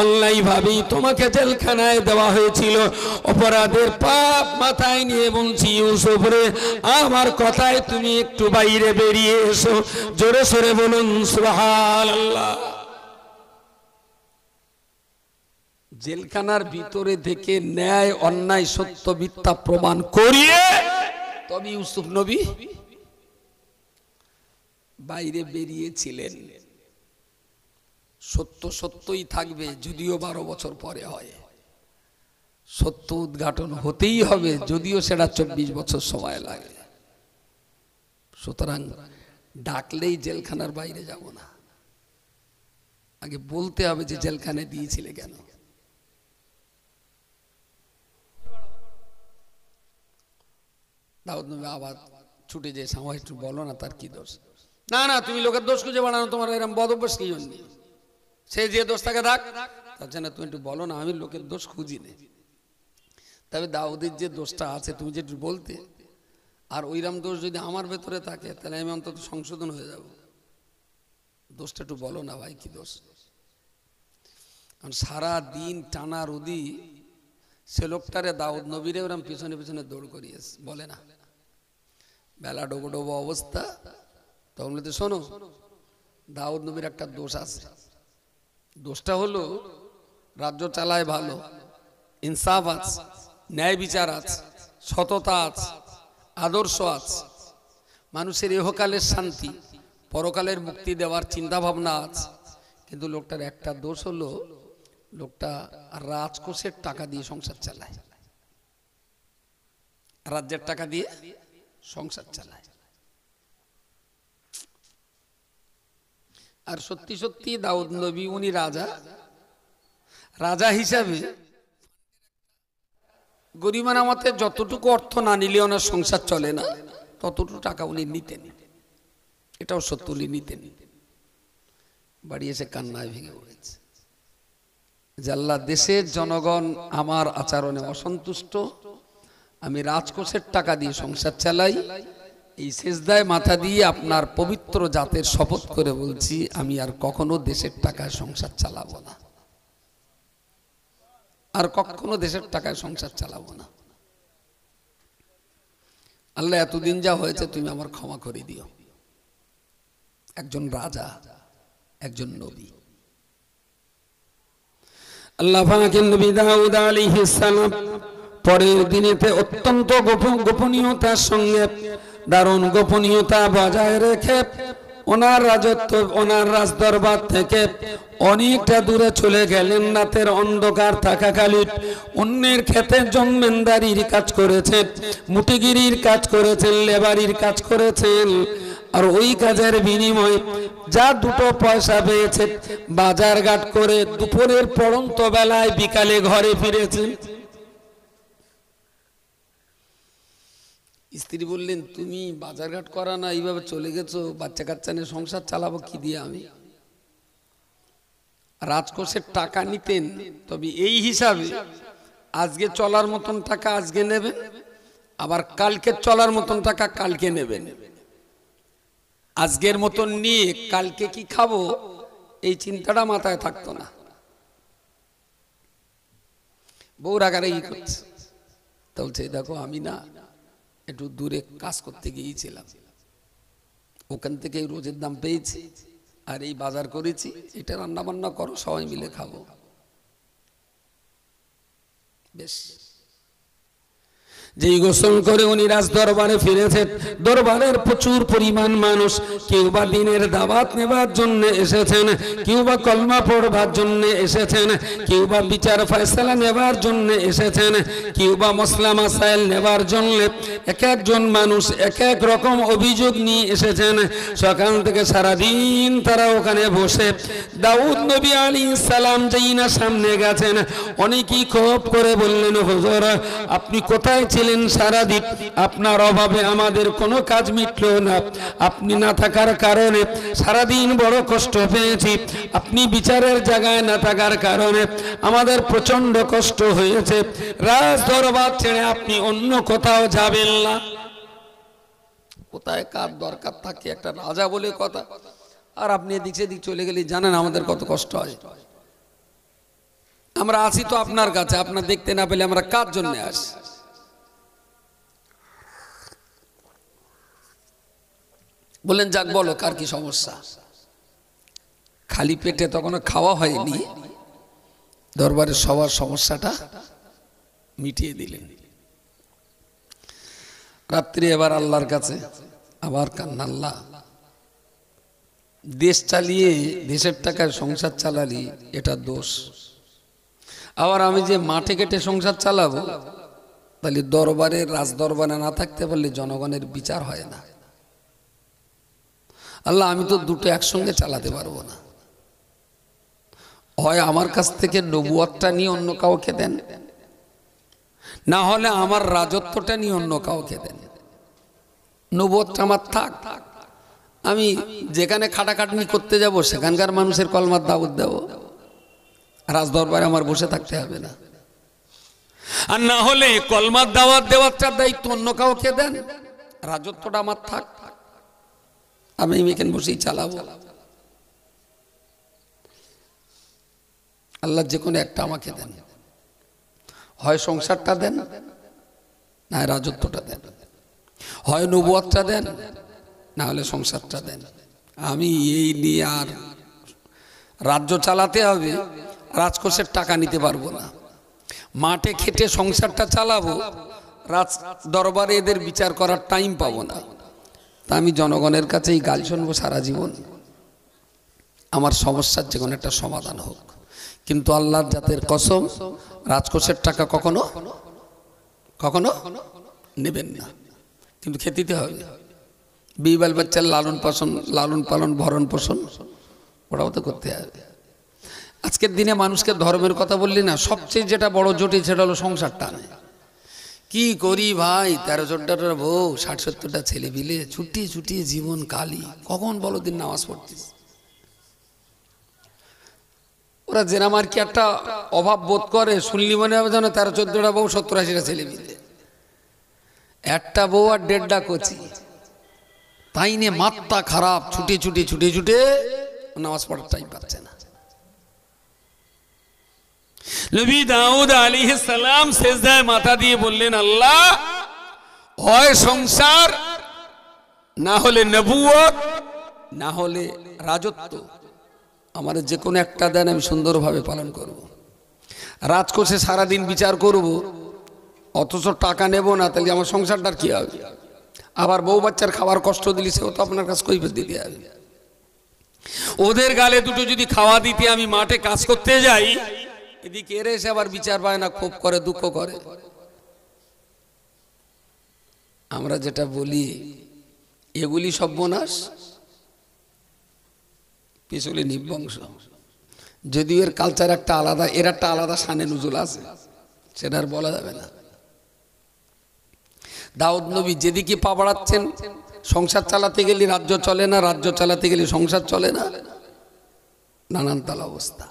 অন্যায়ভাবেই তোমাকে জেলখানায় দেওয়া হয়েছিল। অপরাধের পাপ মাথায় নিয়ে বলছি, ইউসুফ রে, আমার কথায় তুমি একটু বাইরে বেরিয়ে এসো। জোরে সোরে বলুন সুবহানাল্লাহ। জেলখানার ভিতরে থেকে ন্যায় অন্যায় সত্য মিথ্যা প্রমাণ করিয়ে তবে ইউসুফ নবী বাইরে বেরিয়েছিলেন। সত্য সত্যই থাকবে, যদিও 12 বছর পরে হয়। সত্য উদ্ঘাটন হতেই হবে, যদিও সেটা 24 বছর সময় লাগে। সুতরাং ডাকলেই জেলখানার বাইরে যাব না, আগে বলতে হবে যে জেলখানায় দিয়েছিলে কেন। দাউদ নবী আবার ছুটে যে সামা, একটু বলো না তার কি দোষ। না না, তুমি লোকের দোষ খুঁজে বানানো, তোমার এরকম বদ অভ্যাস কি জন্য? সে যে দোষ তাকে থাক, তার জন্য তুমি একটু বলো না, আমি লোকের দোষ খুঁজি নেই। তবে দাউদের যে দোষটা আছে তুমি যে একটু বলতে, আর ওইরকম দোষ যদি আমার ভেতরে থাকে তাহলে আমি অন্তত সংশোধন হয়ে যাব। দোষটা একটু বলো না ভাই, কি দোষ? কারণ সারা দিন টানা রুদি সে লোকটারে দাউদ নবীরে ওরকম পিছনে পিছনে দৌড় করিয়েছে, বলে না। বেলা ডোবো ডোবো অবস্থা, তখন বলতে শোনো, দাউদ নবীর একটা দোষ আছে। দোষটা হলো রাজ্য চালায় ভালো, ইনসাফ আছে, ন্যায় বিচার আছে, সততা আছে, আদর্শ আছে, মানুষের ইহকালের শান্তি পরকালের মুক্তি দেওয়ার চিন্তা ভাবনা আছে। কিন্তু লোকটার একটা দোষ হলো, লোকটা রাজকোষের টাকা দিয়ে সংসার চালায়, রাজ্যের টাকা দিয়ে সংসার চালায়। আর সত্যি সত্যি দাউদ নবী উনি রাজা হিসাবে গরিমানা মতে যতটুকু অর্থ না নিলে ওনার সংসার চলে না, ততটুকু টাকা উনি নিতেন। এটাও সত্য, উনি নিতেন। বাড়ি এসে কান্নায় ভেঙে পড়েছে যে আল্লাহ, দেশের জনগণ আমার আচরণে অসন্তুষ্ট, আমি রাজকোষের টাকা দিয়ে সংসার চালাই। এই সেজদায় মাথা দিয়ে আপনার পবিত্র জাতের শপথ করে বলছি, আমি আর কখনো দেশের টাকায় সংসার চালাবো না, আর কখনো দেশের টাকায় সংসার চালাবো না। আল্লাহ, এতদিন যা হয়েছে তুমি আমার ক্ষমা করে দিও। একজন রাজা, একজন নবী। আল্লাহ পাকের নবী দাউদ আলাইহিস সালাম পরের দিনেতে অত্যন্ত গোপনীয়তার সঙ্গে, দারুণ গোপনীয়তা বজায় রেখে ওনার রাজত্ব, ওনার রাজদরবার থেকে অনেকটা দূরে চলে গেলেন। রাতের অন্ধকার থাকাকালীন অন্যের ক্ষেতে জমিদারির কাজ করেছেন, মুটিগিরির কাজ করেছেন, লেবারির কাজ করেছেন। আর ওই কাজের বিনিময়ে যা দুটো পয়সা পেয়েছে বাজার ঘাট করে দুপুরের পড়ন্ত বেলায় বিকালে ঘরে ফিরেছেন। স্ত্রী বললেন, তুমি বাজারঘাট করা না, এইভাবে চলে গেছো, বাচ্চা কাচ্চা নিয়ে সংসার চালাবো কি দিয়ে আমি? রাজকোষের টাকা নিতেন, তবে এই হিসাবে আজকে চলার মতন টাকা আজকে নেবেন, আবার কালকে চলার মতন টাকা কালকে নেবেন। আজকের মতন নিয়ে কালকে কি খাবো এই চিন্তাটা মাথায় থাকতো না। বউর আগারে ই করছে, তা বলছে, দেখো আমি না একটু দূরে কাজ করতে গিয়েছিলাম, ওখান থেকে রোজের দাম পেয়েছি, আর এই বাজার করেছি, এটা রান্না বান্না করো, সবাই মিলে খাবো। বেশ, যেই গোসল করে উনি রাজ দরবারে ফিরেছেন, দরবারের প্রচুর পরিমাণ মানুষ, কেউ বা দিনের দাওয়াত নেবার জন্য এসেছেন, কেউ বা কলমা পড়বার জন্য এসেছেন, কেউ বা বিচার ফয়সালা নেবার জন্য এসেছেন, কেউ বা মসলা মাসাইল নেবার জন্য। এক একজন মানুষ এক এক রকম অভিযোগ নিয়ে এসেছেন। সকাল থেকে সারাদিন তারা ওখানে বসে দাউদ নবী আলাইহিস সালাম যেই না সামনে গেছেন, অনেকেই ক্ষোভ করে বললেন, হুজুর আপনি কোথায় ছিলেন সারাদিন? আপনার অভাবে আমাদের কোনো কাজ মিটল না, আপনি না থাকার কারণে সারাদিন বড় কষ্ট পেয়েছি, আপনি বিচারের জায়গায় না থাকার কারণে আমাদের প্রচন্ড কষ্ট হয়েছে, রাজ দরবার ছেড়ে আপনি অন্য কোথাও যাবেন না। কোথায় কার দরকার থাকে, একটা রাজা বলে কথা, আর আপনি এদিক সেদিক চলে গেলে জানেন আমাদের কত কষ্ট হয়। আমরা আসি তো আপনার কাছে, আপনার দেখতে না পেলে আমরা কার জন্য আসি? বলেন যাক, বলো কার কি সমস্যা? খালি পেটে তখনও খাওয়া হয়নি, দরবারের সবার সমস্যাটা মিটিয়ে দিলেন। রাত্রি এবার আল্লাহর কাছে আবার কান্না, আল্লাহ দেশ চালিয়ে দেশের টাকায় সংসার চালালি এটা দোষ, আবার আমি যে মাঠে কেটে সংসার চালাবো, তাহলে দরবারে রাজ দরবারে না থাকতে পারলে জনগণের বিচার হয় না। আল্লাহ আমি তো দুটো একসঙ্গে চালাতে পারবো না, হয় আমার কাছ থেকে নবুয়তটা নিয়ে অন্য কাউকে দেন, না হলে আমার রাজত্বটা নিয়ে অন্য কাউকে দেন। নবুয়তটা আমার থাক, আমি যেখানে খাটাখাটনি করতে যাব সেখানকার মানুষের কলমার দাওয়াত দেব, রাজদরবারে আমার বসে থাকতে হবে না। আর না হলে কলমার দাওয়াত দেওয়ার দায়িত্ব অন্য কাউকে দেন, রাজত্বটা আমার থাক, আমি এখানে বসেই চালাবো। আল্লাহ যে কোনো একটা আমাকে দেন, হয় সংসারটা দেন, না রাজত্বটা দেন, হয় নবুয়তটা দেন, না হলে সংসারটা দেন। আমি এই নিয়ে আর রাজ্য চালাতে হবে, রাজকোষের টাকা নিতে পারবো না, মাঠে খেটে সংসারটা চালাবো, রাজ দরবারে এদের বিচার করার টাইম পাবো না। তা আমি জনগণের কাছে এই গাল শুনবো সারা জীবন? আমার সমস্যার যে কোনো একটা সমাধান হোক। কিন্তু আল্লাহর জাতের কসম, রাজকোষের টাকা কখনো কখনো নেবেন না, কিন্তু খেতে হবে। বিবাল বাচ্চার লালন পালন ভরণ পোষণ ওটাও তো করতে হবে। আজকের দিনে মানুষকে ধর্মের কথা বললি না, সবচেয়ে যেটা বড় জটিল সেটা হলো সংসারটা। কি করি ভাই, 13-14টা বউ, 60-70টা ছেলে মিলে ছুটিয়ে ছুটিয়ে জীবন কালি, কখন বলো দিন নামাজ পড়তিস? ওরা যেরাম আর কি একটা অভাব বোধ করে, শুনলি মনে হবে যেন 13-14টা বউ 70-80টা ছেলে মিলে, একটা বউ আর 1.5টা কচি, তাই নিয়ে মাথা খারাপ, ছুটে ছুটে ছুটে ছুটে নামাজ পড়ার টাইম পাচ্ছে না। নবী দাউদ আলাইহিস সালাম সিজদায় মাথা দিয়ে বললেন, আল্লাহ হয় সংসার, না হলে নবুয়ত, না হলে রাজত্ব, আমার যে কোনো একটা দেন, আমি সুন্দরভাবে পালন করব। রাজকোষে সারাদিন বিচার করব, অথচ টাকা নেব না, তাহলে আমার সংসারটার কি হবে? আবার বউ বাচ্চার খাবার কষ্ট দিলি, সেও তো আপনার কাছে কৈফিয়ত দিতে হবে। ওদের গালে দুটো যদি খাওয়া দিতে আমি মাঠে কাজ করতে যাই, এদিকে এর এসে আবার বিচার পায় না, ক্ষোভ করে, দুঃখ করে। আমরা যেটা বলি এগুলি সর্বনাশ, পিছলে নিবংশ। যদিও এর কালচার একটা আলাদা, এর একটা আলাদা শানে নুজুল আছে, সেটা আর বলা যাবে না। দাউদ নবী যেদিকে পা বাড়াচ্ছেন, সংসার চালাতে গেলে রাজ্য চলে না, রাজ্য চালাতে গেলে সংসার চলে না, নানান তাল অবস্থা।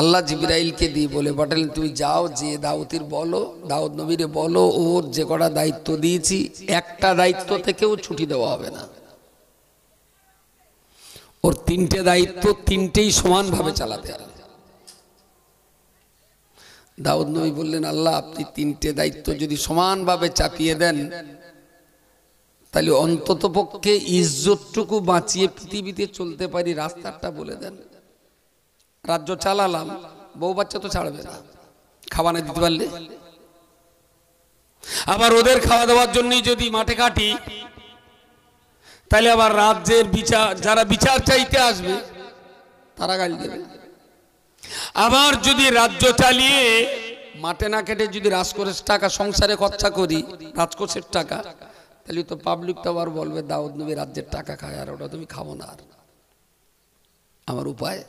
আল্লাহ জিবরাইলকে দিয়ে বলে পাঠালেন, তুমি যাও, যে দাউদ নবীরে বলো, ওর যে কটা দায়িত্ব দিয়েছি একটা দায়িত্ব থেকেও ছুটি দেওয়া হবে না, ওর 3টে দায়িত্ব 3টেই সমানভাবে চালাতে হবে। দাউদ নবী বললেন, আল্লাহ আপনি 3টে দায়িত্ব যদি সমানভাবে চাপিয়ে দেন, তাহলে অন্তত পক্ষে ইজ্জতটুকু বাঁচিয়ে পৃথিবীতে চলতে পারি, রাস্তাটা বলে দেন। রাজ্য চালালাম, বউ বাচ্চা তো ছাড়বে না, খাওয়ানো দিতে পারলে আবার ওদের খাওয়া দাওয়ার জন্যই যদি মাঠে কাটি, তাহলে আবার রাজ্যের বিচার, যারা বিচার চাইতে আসবে তারা গালি দেবে। আবার যদি রাজ্য চালিয়ে মাঠে না কেটে যদি রাজকোষের টাকা সংসারে খরচা করি, রাজকোষের টাকা, তাহলে তো পাবলিক তো আবার বলবে দাউদ নবী রাজ্যের টাকা খায়, আর ওটা তুমি খাবো না। আর আমার উপায়,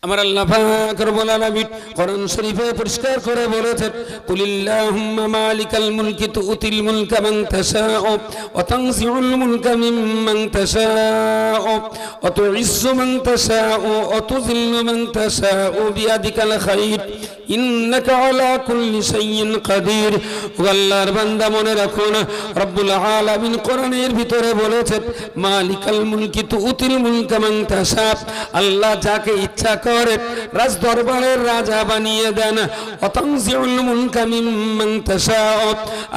আমার আল্লাহ পাক রব্বুল আলামিন কোরআন শরীফে পরিষ্কার করে বলেছেন, কুলিল্লাহুম্মা মালিকাল মুলকি তুতিল মুলকা মান তাশাউ ওয়া তানজিউল মুলকা মিম্মান তাশাউ ওয়া তুইজ্জু মান তাশাউ ওয়া তুযিল্লু মান তাশাউ বিয়াদিকাল খায়র ইন্নাকা আলা কুল্লি শাইইন কাদির। ও আল্লাহর বান্দা মনে রাখুন, রব্বুল আলামিন কোরআনের ভিতরে বলেছেন, মালিকাল মুলকি তুতিল মুলকা মান তাশাউ, আল্লাহ যাকে ইচ্ছা করেন রাজ দরবারের রাজা বানিয়ে দেন। অতানজিউল মুলকা মিম্মান তাশাউ,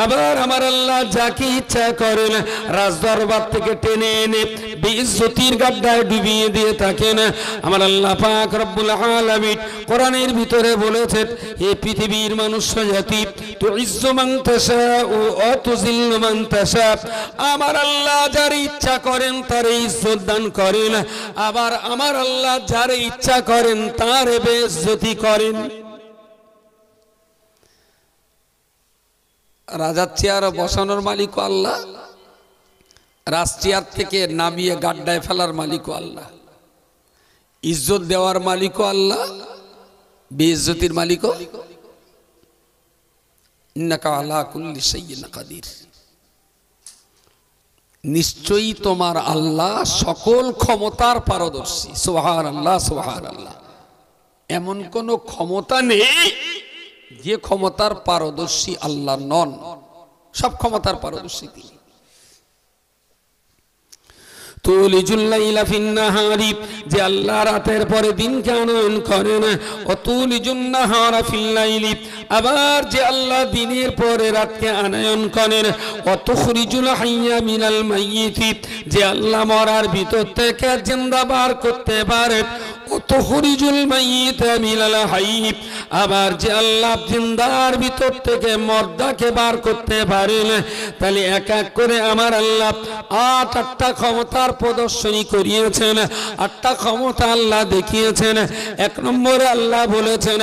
আবার আমার আল্লাহ যাকে ইচ্ছা করেন রাজ দরবার থেকে টেনে এনে বেইজ্জতির গাড্ডায় ডুবিয়ে দিয়ে থাকেন। আমার আল্লাহ পাক রব্বুল আলামিন কোরআনের ভিতরে বলেছেন, হে পৃথিবীর মানুষ জাতি, তুইজ্জু মান তাশাউ ওয়া তুযিল্লু মান তাশাউ, আমার আল্লাহ যার ইচ্ছা করেন তার ইজ্জত দান করেন, আবার আমার আল্লাহ যার ইচ্ছা করেন তার বেইজ্জতি করেন। রাজার চেয়ার বসানোর মালিক আল্লাহ, রাজ চেয়ার থেকে নামিয়ে গাড্ডায় ফেলার মালিক আল্লাহ, ইজ্জত দেওয়ার মালিক আল্লাহ, বেইজ্জতির মালিক। ইন্নাকা আলা কুল্লি শাইইন কাদির, নিশ্চয়ই তোমার আল্লাহ সকল ক্ষমতার পারদর্শী। সুবহানাল্লাহ, সুবহানাল্লাহ। এমন কোন ক্ষমতা নেই যে ক্ষমতার পারদর্শী আল্লাহ নন, সব ক্ষমতার পারদর্শী তিনি। তুলিজুল লাইলা ফিন নাহারি, যে আল্লাহ রাতের পরে দিনকে আনয়ন করেন। ও তুলিজুন নাহারা ফিল লাইলি, আবার যে আল্লাহ দিনের পরে রাতকে আনয়ন করেন। ও তুখরিজুল হাইয়া মিনাল মাইয়িতি, যে আল্লাহ মরার ভিতর থেকে জিন্দা বার করতে পারেন। ও তুখরিজুল মাইয়িতা মিনাল হাইয়্যি, আবার যে আল্লাহ জিন্দার ভিতর থেকে মর্দাকে বার করতে পারেন। তাহলে এক এক করে আমার আল্লাহ আটটা ক্ষমতার প্রদর্শনী করিয়েছেন, আটটা ক্ষমতা আল্লাহ দেখিয়েছেন। এক নম্বরে আল্লাহ বলেছেন,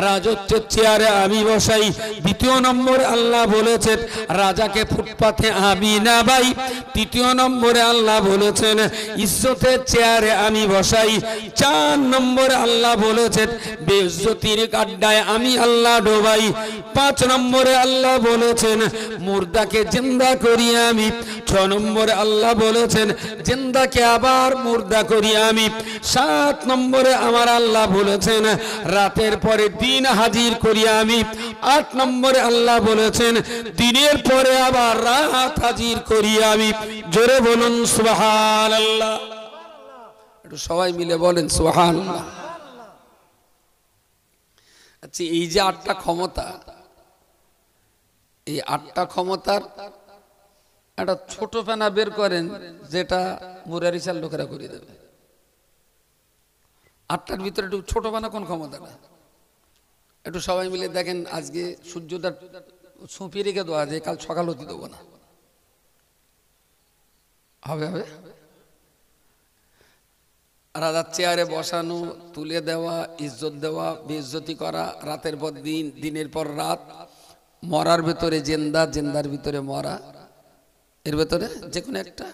রাজত্বের চেয়ারে আমি বসাই। দ্বিতীয় নম্বরে আল্লাহ বলেছেন, রাজাকে ফুটপাথে আমি নামাই। তৃতীয় নম্বরে আল্লাহ বলেছেন, ইজ্জতের চেয়ারে আমি বসাই। 4 নম্বরে আল্লাহ বলেছেন, বেইজ্জতির গাড্ডায় আমি আল্লাহ ডোবাই। 5 নম্বরে আল্লাহ বলেছেন, মুর্দাকে জিন্দা করি আমি। 6 নম্বরে আল্লাহ বলেছেন, জিন্দাকে আবার মুর্দা করি আমি। 7 নম্বরে আমার আল্লাহ বলেছেন, রাতের পরে দিন হাজির করি আমি। 8 নম্বরে আল্লাহ বলেছেন, দিনের পরে আবার রাত হাজির করি আমি। জোরে বলুন সুবহানাল্লাহ। একটু সবাই মিলে বলেন সুবহানাল্লাহ। আচ্ছা, এই যে 8টা ক্ষমতা, এই 8টা ক্ষমতার একটা ছোট ফেনা বের করেন, যেটা মুরারিসার লোকেরা করে দেবে। 8টার ভিতরে একটু ছোট ফেনা কোন ক্ষমতাটা? একটু সবাই মিলে দেখেন। আজকে সূর্যটা ছুপিয়ে রেখে দেওয়া যায়, কাল সকাল হতে দেবো না, হবে হবে। রাজার চেয়ারে বসানো, তুলে দেওয়া, ইজ্জত দেওয়া, বেইজ্জতি করা, রাতের পর দিন, দিনের পর রাত, মরার ভেতরে জিন্দা, জিন্দার ভিতরে মরা, এর ভেতরে যে কোনো একটা।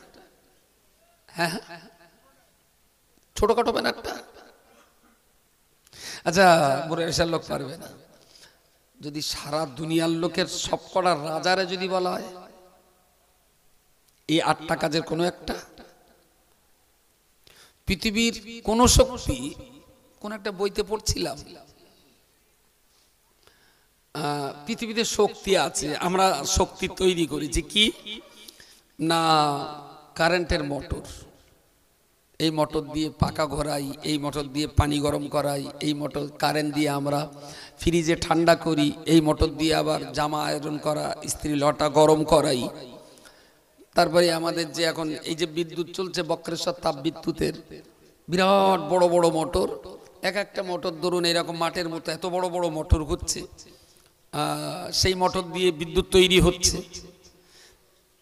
হ্যাঁ হ্যাঁ, ছোটখাটো পেন একটা। আচ্ছা, মুরারিসার লোক পারবে না। যদি সারা দুনিয়ার লোকের সবকটা রাজারে যদি বলা হয় এই 8টা কাজের কোনো একটা, পৃথিবীর কোন শক্তি, কোন একটা বইতে পড়ছিলাম, পৃথিবীতে শক্তি আছে, আমরা শক্তি তৈরি করেছি কি না, কারেন্টের মোটর। এই মোটর দিয়ে পাকা ঘোরাই, এই মোটর দিয়ে পানি গরম করাই, এই মোটর কারেন্ট দিয়ে আমরা ফ্রিজে ঠান্ডা করি, এই মোটর দিয়ে আবার জামা আয়রন করা, ইস্ত্রি লটা গরম করাই। তারপরে আমাদের যে এখন এই যে বিদ্যুৎ চলছে, বক্রেশ্বর তাপ বিদ্যুতের বিরাট বড় বড় মোটর, এক একটা মোটর ধরুন এরকম মাঠের মতো এত বড় বড় মোটর ঘুরছে। সেই মোটর দিয়ে বিদ্যুৎ তৈরি হচ্ছে।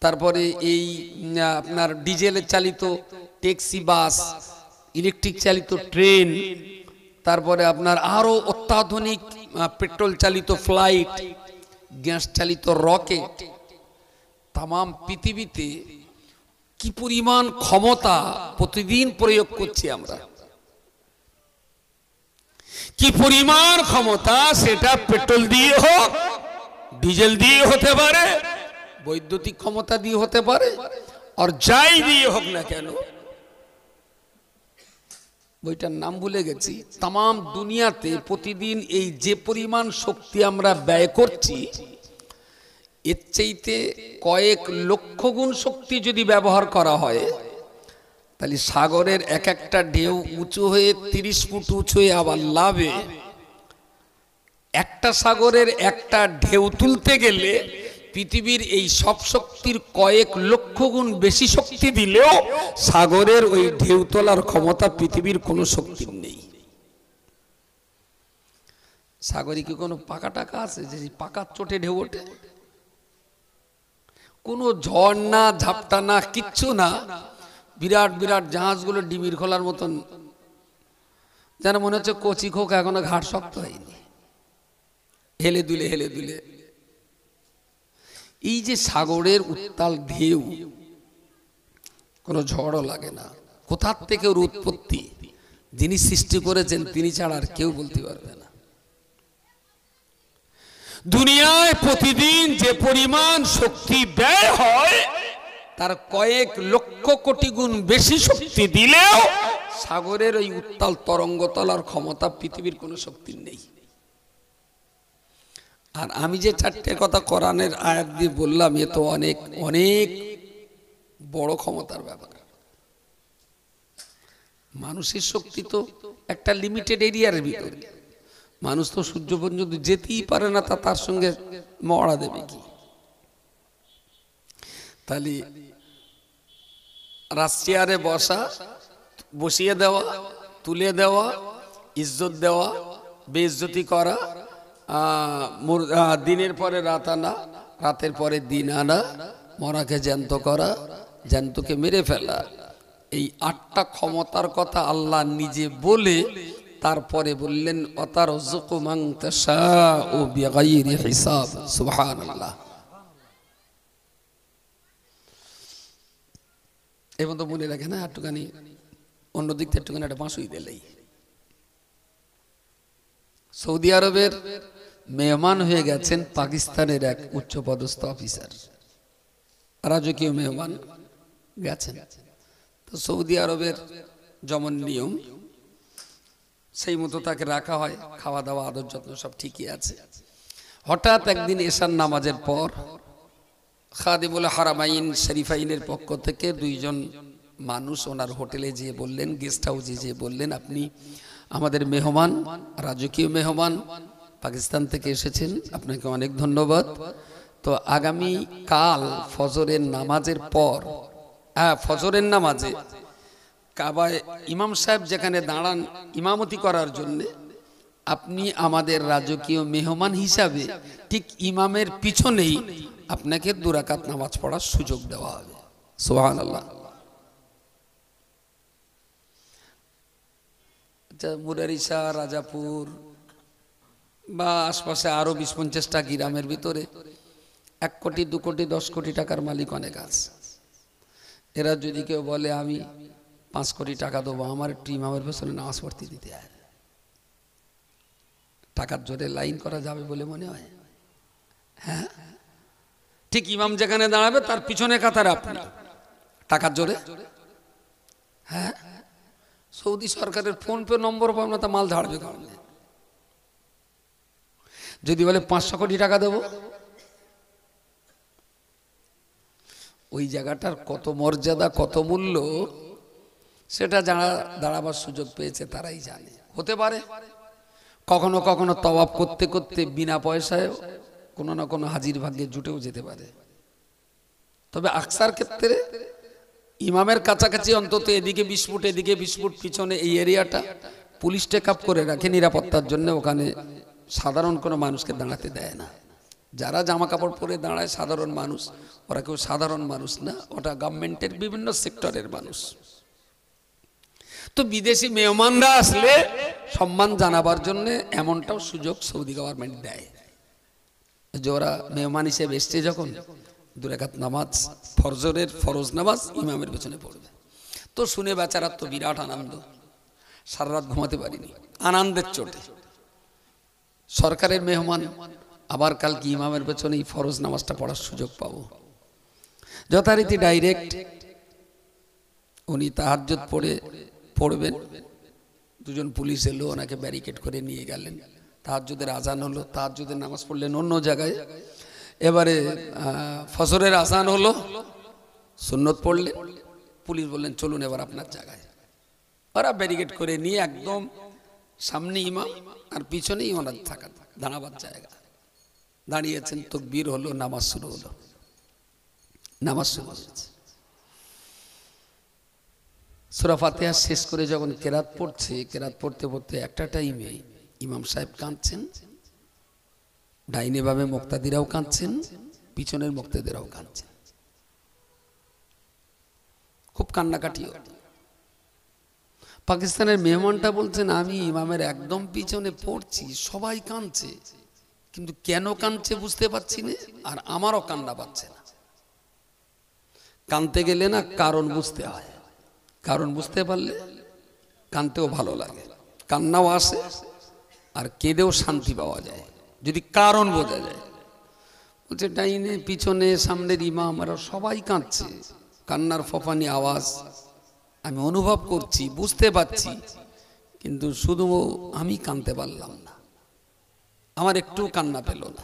তারপরে এই আপনার ডিজেলে চালিত ট্যাক্সি, বাস, ইলেকট্রিক চালিত ট্রেন, তারপরে আপনার আরো অত্যাধুনিক পেট্রোল চালিত ফ্লাইট, গ্যাস চালিত রকেট। তাম পৃথিবীতে কি পরিমাণ ক্ষমতা প্রতিদিন প্রয়োগ করছি আমরা, কি পরিমাণ ক্ষমতা, সেটা পেট্রোল দিয়ে হোক, ডিজেল দিয়ে হতে পারে, বৈদ্যুতিক ক্ষমতা দিয়ে হতে পারে, আর যাই দিয়ে হোক না কেন। বইটার নাম ভুলে গেছি। তাম দুনিয়াতে প্রতিদিন এই যে পরিমাণ শক্তি আমরা ব্যয় করছি, এর চাইতে কয়েক লক্ষ গুণ শক্তি যদি ব্যবহার করা হয়, তাহলে সাগরের এক একটা ঢেউ উঁচু হয়ে 30 ফুট উঁচু হয়ে আবার লাভে, একটা সাগরের একটা ঢেউ তুলতে গেলে পৃথিবীর এই সব শক্তির কয়েক লক্ষ গুণ বেশি শক্তি দিলেও সাগরের ওই ঢেউ তোলার ক্ষমতা পৃথিবীর কোনো শক্তির নেই। সাগরে কি কোনো পাকা টাকা আছে যে পাকার চোটে ঢেউ ওঠে? কোনো ঝড় না, ঝাপটা না, কিচ্ছু না। বিরাট বিরাট জাহাজগুলো ডিমির খোলার মতন, যেন মনে হচ্ছে কচি খোকা, এখনো ঘাট শক্ত হয়নি, হেলে দুলে হেলে দুলে। এই যে সাগরের উত্তাল ঢেউ, কোনো ঝড়ও লাগে না। কোথার থেকে ওর উৎপত্তি, যিনি সৃষ্টি করেছেন তিনি ছাড়া আর কেউ বলতে পারবে না। দুনিয়ায় প্রতিদিন যে পরিমাণ শক্তি ব্যয় হয়, তার কয়েক লক্ষ কোটি গুণ বেশি শক্তি দিলেও সাগরের ওই উত্তাল তরঙ্গ তোলার ক্ষমতা পৃথিবীর কোনো শক্তির নেই। আর আমি যে চারটে কথা কোরআনের আয়াত দিয়ে বললাম, এ তো অনেক অনেক বড় ক্ষমতার ব্যাপার। মানুষের শক্তি তো একটা লিমিটেড এরিয়ার ভিতরে, মানুষ তো সূর্য পর্যন্ত যেতেই পারে না, তার সঙ্গে মরা দেবে কি? তাহলে রাশিয়ারে বসিয়ে দেওয়া, তুলে দেওয়া, ইজ্জত দেওয়া, বেইজ্জতি করা, দিনের পরে রাত আনা, রাতের পরে দিন আনা, মরাকে জ্যান্ত করা, জ্যান্তকে মেরে ফেলা, এই 8টা ক্ষমতার কথা আল্লাহ নিজে বলে তারপরে বললেন অতারযুকু মান তাশাউ বিগাইরি হিসাব। সুবহানাল্লাহ। এবং তো মনে রাখে না, একটুখানি অন্যদিক থেকে একটুখানি একটা বাঁশুই দিলেই। সৌদি আরবের মেহমান হয়ে গেছেন পাকিস্তানের এক উচ্চপদস্থ অফিসার, রাজকীয় মেহমান গেছেন। তো সৌদি আরবের যেমন নিয়ম, সেই মতো তাকে রাখা হয়, খাওয়া দাওয়া আদর যত্ন সব ঠিকই আছে। হঠাৎ একদিন এশার নামাজের পর খাদিমুল হারামাইন শরীফাইনের পক্ষ থেকে 2 জন মানুষ ওনার হোটেলে যেয়ে বললেন, গেস্ট হাউসে যেয়ে বললেন, আপনি আমাদের মেহমান, রাজকীয় মেহমান, পাকিস্তান থেকে এসেছেন, আপনাকে অনেক ধন্যবাদ। তো আগামী কাল ফজরের নামাজের পর, ফজরের নামাজে কাবায় ইমাম সাহেব যেখানে দাঁড়ান ইমামতি করার জন্য, আপনি আমাদের রাজকীয় মেহমান হিসাবে ঠিক ইমামের পিছনেই আপনাকে 2 রাকাত নামাজ পড়ার সুযোগ দেওয়া হবে। সুবহানাল্লাহ। মুরারিশা, রাজাপুর বা আশপাশে আরো 20-50টা গ্রামের ভিতরে 1 কোটি 2 কোটি 10 কোটি টাকার মালিক অনেক আছে। এরা যদি কেউ বলে আমি 5 কোটি টাকা দেবো, আমার একটু ইমামের পেছনে নামাজ পড়তে দিতে হয়, টাকার জোরে লাইন করা যাবে বলে মনে হয়? হ্যাঁ, ঠিক ইমাম যেখানে দাঁড়াবে তার পিছনে কাতারে আপনি, টাকার জোরে। হ্যাঁ, সৌদি সরকারের ফোন পে নম্বর পাব না, তা মাল ঝাড়বে কারণ। যদি বলে 500 কোটি টাকা দেবো, ওই জায়গাটার কত মর্যাদা, কত মূল্য, সেটা যারা দাঁড়াবার সুযোগ পেয়েছে তারাই জানে। হতে পারে কখনো কখনো তওয়াব করতে করতে বিনা পয়সায় কোনো না কোনো হাজির ভাগ্যে জুটেও যেতে পারে। তবে আকসার ক্ষেত্রে ইমামের কাছাকাছি অন্তত এদিকে 20 ফুট, এদিকে 20 ফুট পিছনে এই এরিয়াটা পুলিশ টেক আপ করে রাখে নিরাপত্তার জন্য। ওখানে সাধারণ কোনো মানুষকে দাঁড়াতে দেয় না। যারা জামা কাপড় পরে দাঁড়ায় সাধারণ মানুষ, ওরা কেউ সাধারণ মানুষ না, ওটা গভর্নমেন্টের বিভিন্ন সেক্টরের মানুষ। তো বিদেশি মেহমানরা আসলে সম্মান জানাবার জন্য এমনটাও সুযোগ সৌদি গভর্নমেন্ট দেয় যে ওরা মেহমান হিসেবে এসছে যখন 2 রাকাত নামাজ, ফজরের ফরজ নামাজ ইমামের পেছনে পড়বে। তো শুনে বেচারার তো বিরাট আনন্দ, সারা রাত ঘুমাতে পারিনি আনন্দের চোটে। সরকারের মেহমান, আবার কালকে ইমামের পেছনে ফরজ নামাজটা পড়ার সুযোগ পাবো। যথারীতি ডাইরেক্ট উনি তাহাজ্জুদ পড়বেন, 2জন পুলিশ এলো, ওনাকে ব্যারিকেড করে নিয়ে গেলেন। তাহাজ্জুদের আজান হলো, তাহাজ্জুদের নামাজ পড়লেন অন্য জায়গায়। এবারে ফজরের আজান হলো, সুন্নত পড়লেন, পুলিশ বললেন চলুন এবার আপনার জায়গায়। ওরা ব্যারিকেড করে নিয়ে একদম সামনে ইমাম আর পিছনেই ওনার থাকা দাঁড়াবার জায়গা দাঁড়িয়েছেন। তাকবীর হলো, নামাজ শুরু হলো। নামাজ শুরু হয়েছে, সূরা ফাতিহা শেষ করে যখন কেরাত পড়ছে, কেরাত পড়তে পড়তে একটা টাইমে ইমাম সাহেব কাঁদছেন, ডাইনে বামে মুক্তাদিরাও কাঁদছেন, পিছনের মুক্তাদিরাও কাঁদছেন, খুব কান্নাকাটি। পাকিস্তানের মেহমানটা বলছেন আমি ইমামের একদম পিছনে পড়ছি, সবাই কাঁদছে, কিন্তু কেন কাঁদছে বুঝতে পারছি না, আর আমারও কান্না পাচ্ছে না। কাঁদতে গেলে না কারণ বুঝতে হয়, কারণ বুঝতে পারলে কাঁদতেও ভালো লাগে, কান্নাও আসে আর কেঁদেও শান্তি পাওয়া যায় যদি কারণ বোঝা যায়। বলছে ডাইনে পিছনে সামনের ইমাম আর সবাই কাঁদছে, কান্নার ফফানি আওয়াজ আমি অনুভব করছি, বুঝতে পারছি, কিন্তু শুধু আমি কাঁদতে পারলাম না, আমার একটু কান্না পেল না,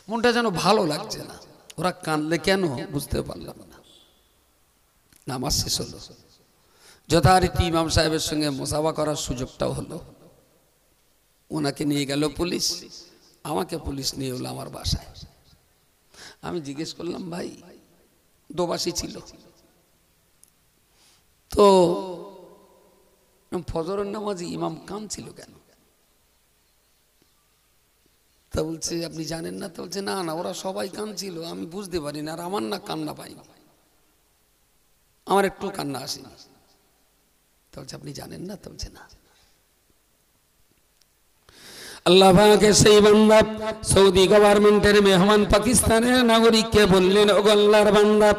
মনটা যেন ভালো লাগছে না। ওরা কাঁদলে কেন বুঝতে পারলাম না। নামাজ শেষ হলো, যথারীতি ইমাম সাহেবের সঙ্গে মুসাফা করার সুযোগটাও হলো। ওনাকে নিয়ে গেল পুলিশ, আমাকে পুলিশ নিয়ে হলো আমার বাসায়। আমি জিজ্ঞেস করলাম ভাই, দোবাসী ছিল তো ফজরের নামাজে ইমাম কাঁদছিল কেন? তা বলছে আপনি জানেন না? তো বলছে না না, ওরা সবাই কাঁদছিল, আমি বুঝতে পারি না, আর আমার না কান্না পাইনি, আমার একটু কান্না আসেনি। তো বলছে আপনি জানেন না? তো বলছে না। আল্লাহ পাকের সেই বান্দা সৌদি গভর্নমেন্টের মেহমান পাকিস্তানের নাগরিককে বললেন, ওগো আল্লাহর বান্দা,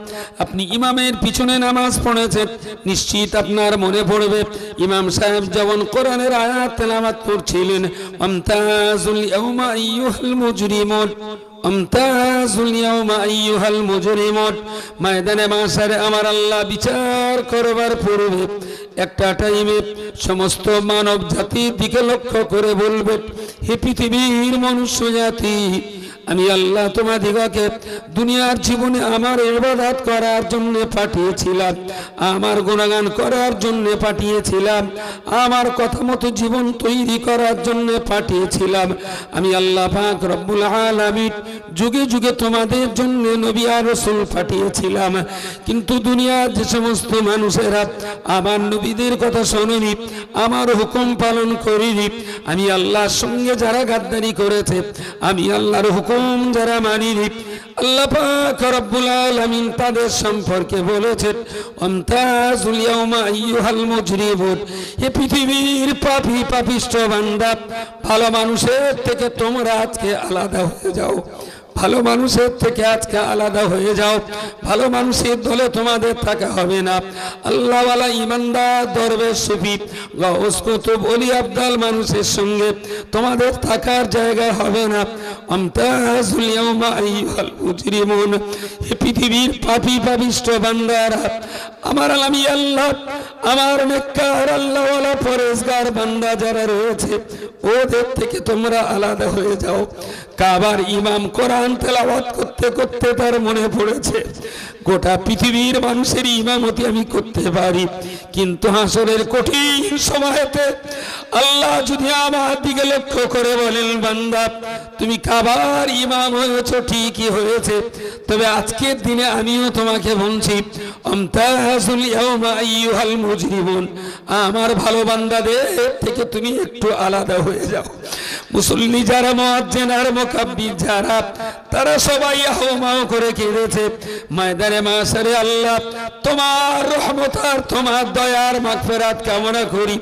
আপনি ইমামের পিছনে নামাজ পড়েছেন, নিশ্চিত আপনার মনে পড়বে ইমাম সাহেব যখন কোরআনের আয়াত তেলাওয়াত করছিলেন, আমতাজুল ইয়াউমা আইয়ুহাল মুজরিমুন, আমতাজুল ইয়াউমা আইয়ুহাল মুজরিমুন, ময়দানে মাশারে আমার আল্লাহ বিচার করবার পূর্বে একটা টাইমে সমস্ত মানব জাতির দিকে লক্ষ্য করে বলবে, হে পৃথিবীর মনুষ্য জাতি, আমি আল্লাহ তোমাদিগকে দুনিয়ার জীবনে আমার ইবাদত করার জন্য পাঠিয়েছিলাম, আমার গুণগান করার জন্য পাঠিয়েছিলাম, আমার কথা মতো জীবন তৈরি করার জন্য পাঠিয়েছিলাম। আমি আল্লাহ পাক রব্বুল আলামিন যুগে যুগে তোমাদের জন্য নবী আর রাসূল পাঠিয়েছিলাম, কিন্তু দুনিয়ার যে সমস্ত মানুষেরা আমার নবীদের কথা শোনেনি, আমার হুকুম পালন করেনি, আমি আল্লাহর সঙ্গে যারা গাদ্দারি করেছে, আমি আল্লাহর হুকুম যারা মানিনি, আল্লাহ পাক রব্বুল আলামিন তাদের সম্পর্কে বলেছেন, আমতাজুল ইয়াউমা আইয়ুহাল মুজরিমুন, হে পৃথিবীর পাপী পাপিষ্ঠ বান্দা, ভালো মানুষের থেকে তোমরা আজকে আলাদা হয়ে যাও, ভালো মানুষের থেকে আজকে আলাদা হয়ে যাও, ভালো মানুষের দলে তোমাদের থাকা হবে না। আল্লাহওয়ালা ইমানদার দরবেশ সুফি গাউস কুতুব ওলি আবদাল মানুষের সঙ্গে তোমাদের থাকার জায়গা হবে না। আমতাজুল ইয়াউমা আইয়ুহাল মুজরিমুন, হে পৃথিবীর পাপী পাপিষ্ঠ বান্দারা, আমার আমি আল্লাহ, আমার নেককার আল্লাহওয়ালা পরেজগার বান্দা যারা রয়েছে, ওদের থেকে তোমরা আলাদা হয়ে যাও। কাবার ইমাম কোরআন তেলাওয়াত করতে করতে তার মনে পড়েছে, গোটা পৃথিবীর মানুষের ইমামতি আমি করতে পারি, কিন্তু হাসরের কঠিন সময়তে আল্লাহ যদি আমার দিকে লক্ষ্য করে বলেন, বান্দা তুমি কাবার ইমাম হয়েছ, ঠিকই হয়েছে, তবে আজকের দিনে আমিও তোমাকে বলছি, আমতাজুল ইয়াউমা আইয়ুহাল মুজরিমুন, আমার ভালো বান্দাদের থেকে তুমি একটু আলাদা হয়ে যাও। মুসল্লি যারা, মুয়াজ্জিন আর মুকাব্বির যারা, তারা সবাই হাওমাও করে কেঁদেছে ময়দানে মাশারে। আল্লাহ তোমার রহমত আর তোমার দয়ার মাগফিরাত কামনা করি।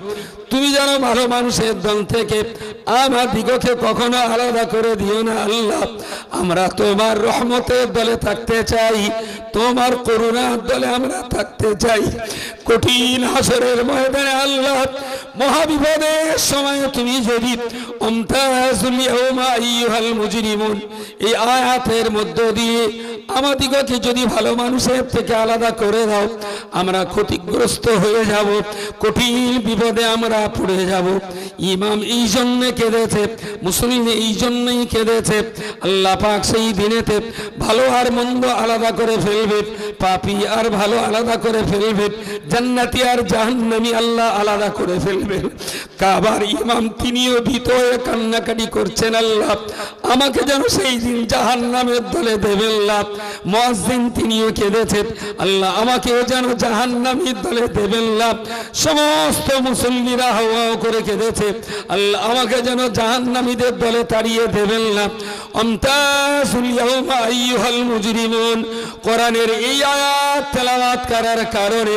তুমি যেন ভালো মানুষের দল থেকে আমার দিগকে কখনো আলাদা করে দিও না আল্লাহ। আমরা তোমার রহমতের দলে থাকতে চাই, তোমার করুণার দলে আমরা থাকতে চাই। কঠিন হাসরের ময়দানে আল্লাহ মহাবিপদের সময় তুমি যদি আমতাজুল ইয়াউমা আইয়ুহাল মুজরিমুন এই আয়াতের মধ্য দিয়ে আমাদিগকে যদি ভালো মানুষের থেকে আলাদা করে দাও, আমরা ক্ষতিগ্রস্ত হয়ে যাব, কঠিন বিপদে আমরা পড়ে যাব। ইমাম এই জন্য কেঁদেছে, মুসলিম এই জন্যই কেঁদেছে। আল্লাহ পাক সেই দিনেতে ভালো আর মন্দ আলাদা করে ফেলবে, পাপী আর ভালো আলাদা করে ফেলবে, জান্নাতি আর জাহান্নামী আল্লাহ আলাদা করে ফেলবে। কাবার ইমাম তিনিও ভীত হয়ে কান্নাকাটি করছেন, আল্লাহ আমাকে যেন সেই দিন জাহান্নামের দলে দেবেন না। মুয়াজ্জিন তিনিও কেঁদেছে, আল্লাহ আমাকেও যেন জাহান্নামীর দলে দেবেন না। সমস্ত মুসল্লিরা হাওয়া করে কেঁদেছে, আল্লাহ আমাকে যেন জাহান্নামীদের দলে তাড়িয়ে দেবেন না। আমতাজুল ইয়াউমা আইয়ুহাল মুজরিমুন কোরআনের এই আয়াত তেলাওয়াত করার কারণে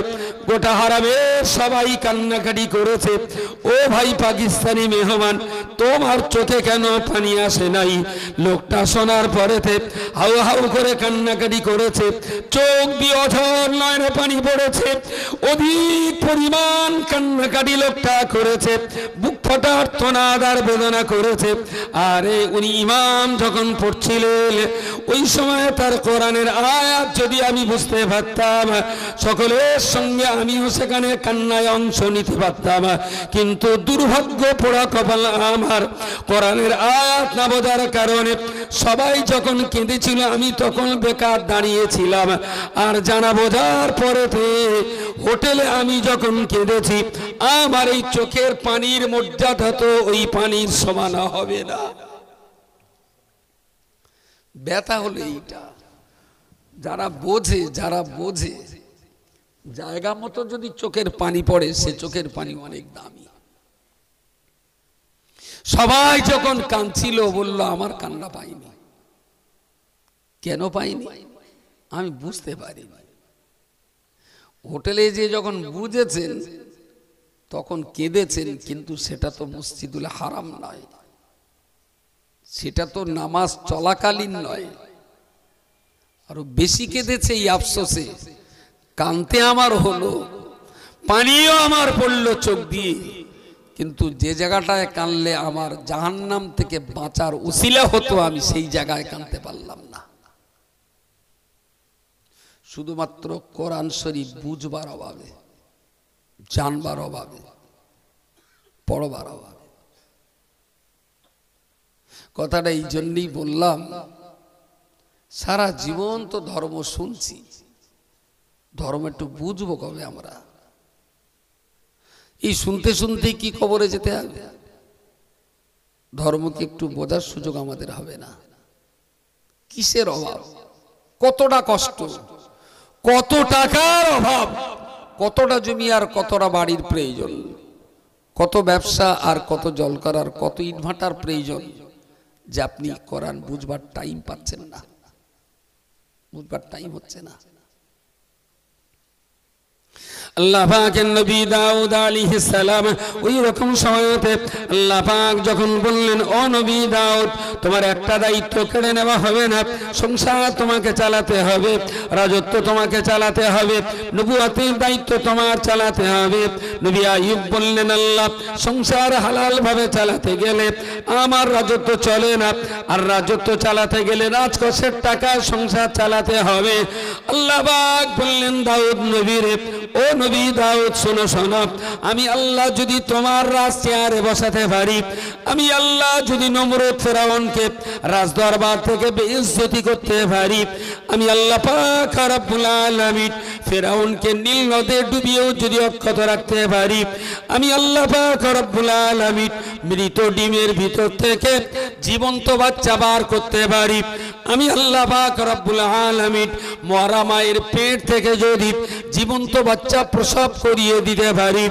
গোটা হারামের সবাই কান্নাকাটি করেছে। ও ভাই পাকিস্তানি মেহমান, তোমার চোখে কেন পানি আসে নাই? লোকটা শোনার পরেতে হাউ হাউ করে কান্নাকাটি করেছে, চোখ দিয়ে অঝর নয়নে পানি পড়েছে, অধিক পরিমাণ কান্নাকাটি লোকটা করেছে, বুক ফাটা আর্তনাদ আর বেদনা করেছে। আরে উনি ইমাম যখন পড়ছিলেন ওই সময় তার কোরআনের আয়াত যদি আমি বুঝতে পারতাম, সকলের সঙ্গে আমিও সেখানে কান্নায় অংশ নিতে পারতাম, কিন্তু দুর্ভাগ্য পোড়া কপাল আমার, কোরআনের আয়াত না বোঝার কারণে সবাই যখন কেঁদেছিল আমি তখন বেকার দাঁড়িয়েছিলাম। আর জানা বোঝার পরেতে হোটেলে আমি যখন কেঁদেছি, আমার এই চোখের পানির মর্যাদা তো ওই পানির সমান হবে না। ব্যথা হলো এইটা, যারা বোঝে, যারা বোঝে জায়গা মতো যদি চোখের পানি পড়ে, সে চোখের পানি অনেক দামি। সবাই যখন কাঁদছিল বলল আমার কান্না পাইনি। কেন পাইনি আমি বুঝতে পারিনি। হোটেলে যে যখন বুঝেছেন তখন কেঁদেছেন, কিন্তু সেটা তো মসজিদুল হারাম নয়, সেটা তো নামাজ চলাকালীন নয়। আরো বেশি কেঁদেছে এই আফসোসে, কানতে আমার হলো, পানিও আমার পড়লো চোখ দিয়ে, কিন্তু যে জায়গাটায় কানলে আমার জাহান্নাম থেকে বাঁচার উসিলা হতো আমি সেই জায়গায় কানতে পারলাম না। শুধুমাত্র কোরআন শরীফ বুঝবার অভাবে, জানবার অভাবে, পড়বার অভাবে। কথাটা এই জন্যই বললাম, সারা জীবন তো ধর্ম শুনছি, ধর্ম একটু বুঝবো কবে আমরা? এই শুনতে শুনতে কি কবরে যেতে হবে? ধর্মকে একটু বোঝার সুযোগ আমাদের হবে না? কিসের অভাব, কতটা কষ্ট, কত টাকার অভাব, কতটা জমি আর কতটা বাড়ির প্রয়োজন, কত ব্যবসা আর কত জল করার, কত ইনভার্টার প্রয়োজন, যে আপনি কোরআন বুঝবার টাইম পাচ্ছেন না, বুঝবার টাইম হচ্ছে না। আল্লাহ পাকের নবী দাউদ আলাইহিস সালাম ওই রকম সময়তে আল্লাহ পাক যখন বললেন, ও নবী দাউদ, তোমার একটা দায়িত্ব কেড়ে নেওয়া হবে না, সংসার তোমাকে চালাতে হবে, রাজত্ব তোমাকে চালাতে হবে, নবুয়তের দায়িত্ব তোমার চালাতে হবে। নবী আইয়ুব বললেন, আল্লাহ সংসার হালাল ভাবে চালাতে গেলে আমার রাজত্ব চলে না, আর রাজত্ব চালাতে গেলে রাজকোষের টাকায় সংসার চালাতে হবে। আল্লাহ পাক বললেন দাউদ নবীরে, ও নবী দাউদ শোনো শোনো, আমি আল্লাহ যদি তোমার রাজ চেয়ারে বসাতে পারি, আমি আল্লাহ যদি নমরুদ ফেরাউনকে রাজদরবার থেকে বেইজ্জতি করতে পারি, আমি আল্লাহ পাক রব্বুল আলামিন ফেরাউনকে নীল নদে ডুবিয়েও যদি অক্ষত রাখতে পারি, আমি আল্লাহ পাক রব্বুল আলামিন মৃত ডিমের ভিতর থেকে জীবন্ত বাচ্চা বার করতে পারি, আমি আল্লাহ পাক রব্বুল আলামিন মরা মায়ের পেট থেকে যদি জীবন্ত বাচ্চা প্রসব করিয়ে দিতে পারি,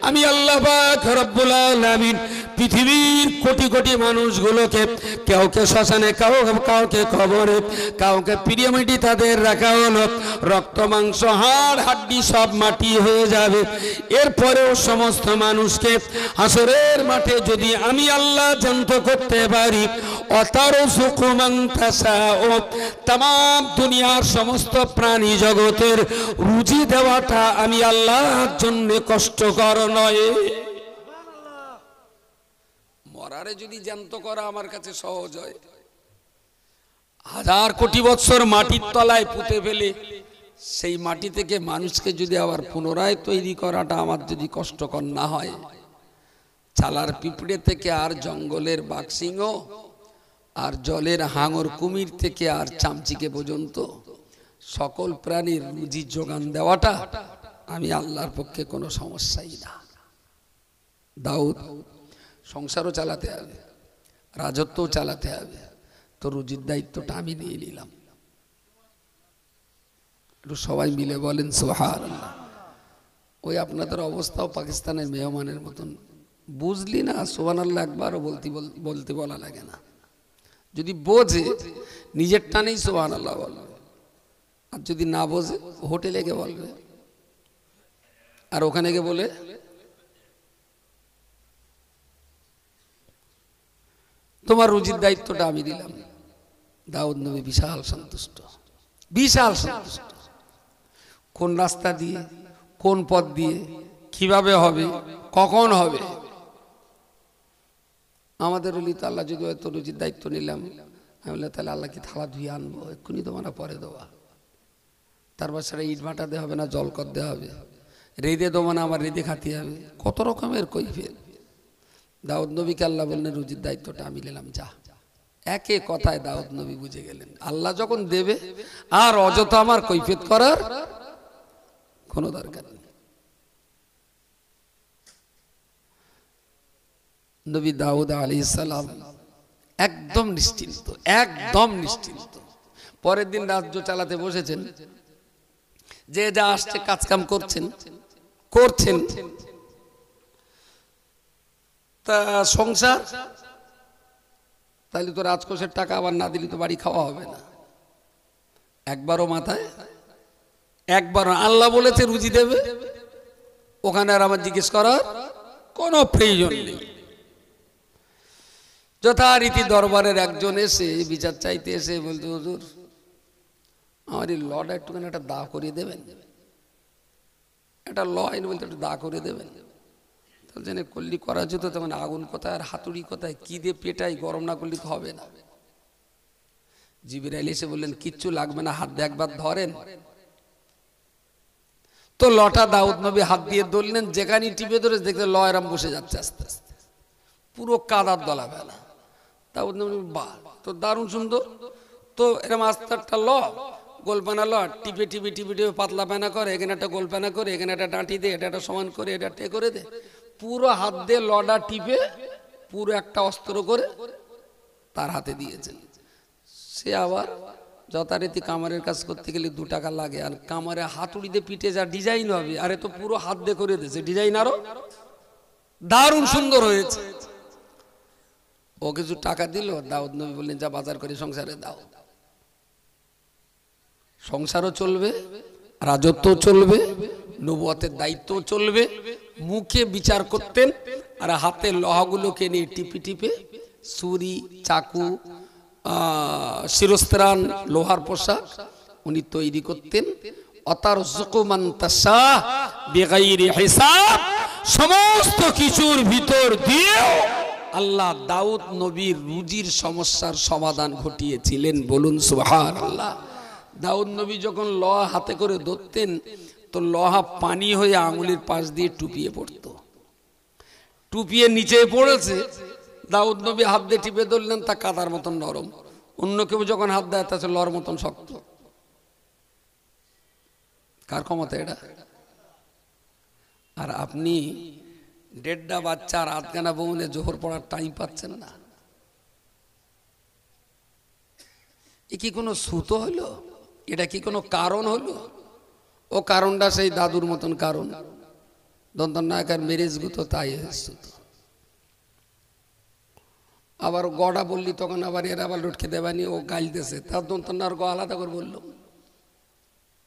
আমি আল্লাহ পাক রব্বুল আলামিন পৃথিবীর কোটি কোটি মানুষগুলোকে, কাউকে শ্মশানে, কাউকে কবরে, কাউকে পিরামিডে তাদের রাখা হলো, রক্ত মাংস হাড় হাড্ডি সব মাটি হয়ে যাবে। এরপরেও সমস্ত মানুষকে হাসরের মাঠে যদি আমি আল্লাহ জ্যান্ত করতে পারি, তাম দুনিয়ার সমস্ত প্রাণী জগতের রুজি দেওয়াটা আমি আল্লাহর জন্য কষ্টকর নয়। মরারে যদি জ্যান্ত করা আমার কাছে সহজ হয়, হাজার কোটি বছর মাটির তলায় পুঁতে ফেলে সেই মাটি থেকে মানুষকে যদি আবার পুনরায় তৈরি করাটা আমার যদি কষ্টকর না হয়, চালার পিঁপড়ে থেকে আর জঙ্গলের বাঘসিংহ আর জলের হাঙর কুমির থেকে আর চামচিকে পর্যন্ত সকল প্রাণীর রুজি যোগান দেওয়াটা আমি আল্লাহর পক্ষে কোনো সমস্যাই না। দাউদ সংসারও চালাতে হবে, রাজত্বও চালাতে হবে, তো রুজির দায়িত্বটা আমি নিয়ে নিলাম। একটু সবাই মিলে বলেন সুবহানাল্লাহ। ওই আপনাদের অবস্থাও পাকিস্তানের মেহমানের মতন, বুঝলি না সুবহানাল্লাহ একবারও বলতে বলা লাগে না। যদি বোঝে নিজের টানেই সুবহানাল্লাহ বলবে, আর যদি না বোঝে হোটেলে গিয়ে বলবে, আর ওখানে গিয়ে বলে তোমার রুজির দায়িত্বটা আমি দিলাম। দাউদ নবী বিশাল সন্তুষ্ট, বিশাল সন্তুষ্ট। কোন রাস্তা দিয়ে, কোন পথ দিয়ে, কিভাবে হবে, কখন হবে, আমাদের হলি তো আল্লাহ যদি হয়তো রুজির দায়িত্ব নিলাম, আমি বললাম তাহলে আল্লাহ কি থালা ধুয়ে আনবো, এক্ষুনি তো মানে পরে দেওয়া, তারপর সেটা ইট ভাটা দেওয়া হবে না জল কর দেওয়া হবে, রেঁধে দেবো না আবার রেঁধে খাতে হবে, কত রকমের কৈফিয়ত। দাউদ নবীকে আল্লাহ বললেন রুজির দায়িত্বটা আমি নিলাম, যা। একে কথায় দাউদ নবী বুঝে গেলেন আল্লাহ যখন দেবে আর অযথা আমার কৈফিয়ত করার কোনো দরকার নেই। নবী দাউদ আলাইহিস সালাম একদম নিশ্চিন্ত, একদম নিশ্চিন্ত। পরের দিন রাজ্য চালাতে বসেছেন, যে যা আসছে কাজ কাম করছেন। তা সংসার, তাহলে তো রাজকোষের টাকা আবার না দিলে তো বাড়ি খাওয়া হবে না। একবারও মাথায়, একবারও আল্লাহ বলেছে রুজি দেবে, ওখানে আর আমার জিজ্ঞেস করার কোনো প্রয়োজন নেই। যথারীতি দরবারের একজন এসে বিচার চাইতে এসে বলতে, হুজুর আমার এই লটা একটুখানি একটা দা করিয়ে দেবেন, একটা ল আইন বলতে একটু দা করে দেবেন। জেনে করলি করা যেত, তখন আগুন কোথায় আর হাতুড়ি কোথায়, কি দিয়ে পেটাই, গরম না করলে তো হবে না। জিবরাইল এসে বললেন কিচ্ছু লাগবে না, হাত দিয়ে একবার ধরেন। তো লটা দাউদ নবী হাত দিয়ে ধরলেন, যেখানে টিপে ধরে দেখতে ল এরম বসে যাচ্ছে আস্তে আস্তে, পুরো কাদার দলা ফেলা। দাউদ নবী বাহ, তো দারুণ সুন্দর। তো এরম আস্তে একটা ল, গোলপানা ল, টিপে টিপে টিপে টিপে পাতলা পানা করে, এখানে একটা গোলপানা করে, এখানে একটা ডাঁটি দে, এটা একটা সমান করে, এটা টে করে দে, পুরো হাত দিয়ে লডা টিপে পুরো একটা অস্ত্র করে তার হাতে দিয়েছেন। সে আবার যথারীতি কামারের কাজ করতে গেলে 2 টাকা লাগে, আর কামারে হাতুড়ি দিয়ে পিঠে যা ডিজাইন হবে, আরে তো পুরো হাত দিয়ে করে দিয়েছে, ডিজাইন আরো দারুণ সুন্দর হয়েছে। ও কিছু টাকা দিল, দাউদ নবী বললেন যা বাজার করে সংসারে দাও। সংসারও চলবে, রাজত্ব চলবে, নবুয়তের দায়িত্ব চলবে। মুখে বিচার করতেন আর হাতে লোহাগুলোকে নিয়ে টিপে টিপে ছুরি, চাকু, শিরস্ত্রাণ, লোহার পোশাক উনি তৈরি করতেন। অতারযুকু মান তাশা বিগাইরি হিসাব, সমস্ত কিছুর ভিতর দিয়েও আল্লাহ দাউদ নবীর রুজির সমস্যার সমাধান ঘটিয়েছিলেন। বলুন সুবহানাল্লাহ। দাউদ নবী যখন লোহা হাতে করে ধরতেন, তো লোহা পানি হয়ে আঙুলের পাশ দিয়ে টুপিয়ে পড়ত, টুপিয়ে নিচে পড়েছে। দাউদ নবী হাত দিয়ে টিপে ধরলেন, তা কাদার মতন নরম। অন্য কেউ যখন হাত দেয় তা লর মতন শক্ত। কার ক্ষমতা এটা? আর আপনি 1.5টা বাচ্চা আর 8খানা বউনে জোহর পড়ার টাইম পাচ্ছেন না। এ কি কোনো সুতো হলো? এটা কি কোনো কারণ হলো? ও কারণটা সেই দাদুর মতন কারণ, দন্তনায়কের মেরেজ গুতো তাই সুতো। আবার গড়া বললি তখন আবার এর আবার লটকে দেবানি, ও গাইলতেছে, তার দন্তনার গ আলাদা করে বললো,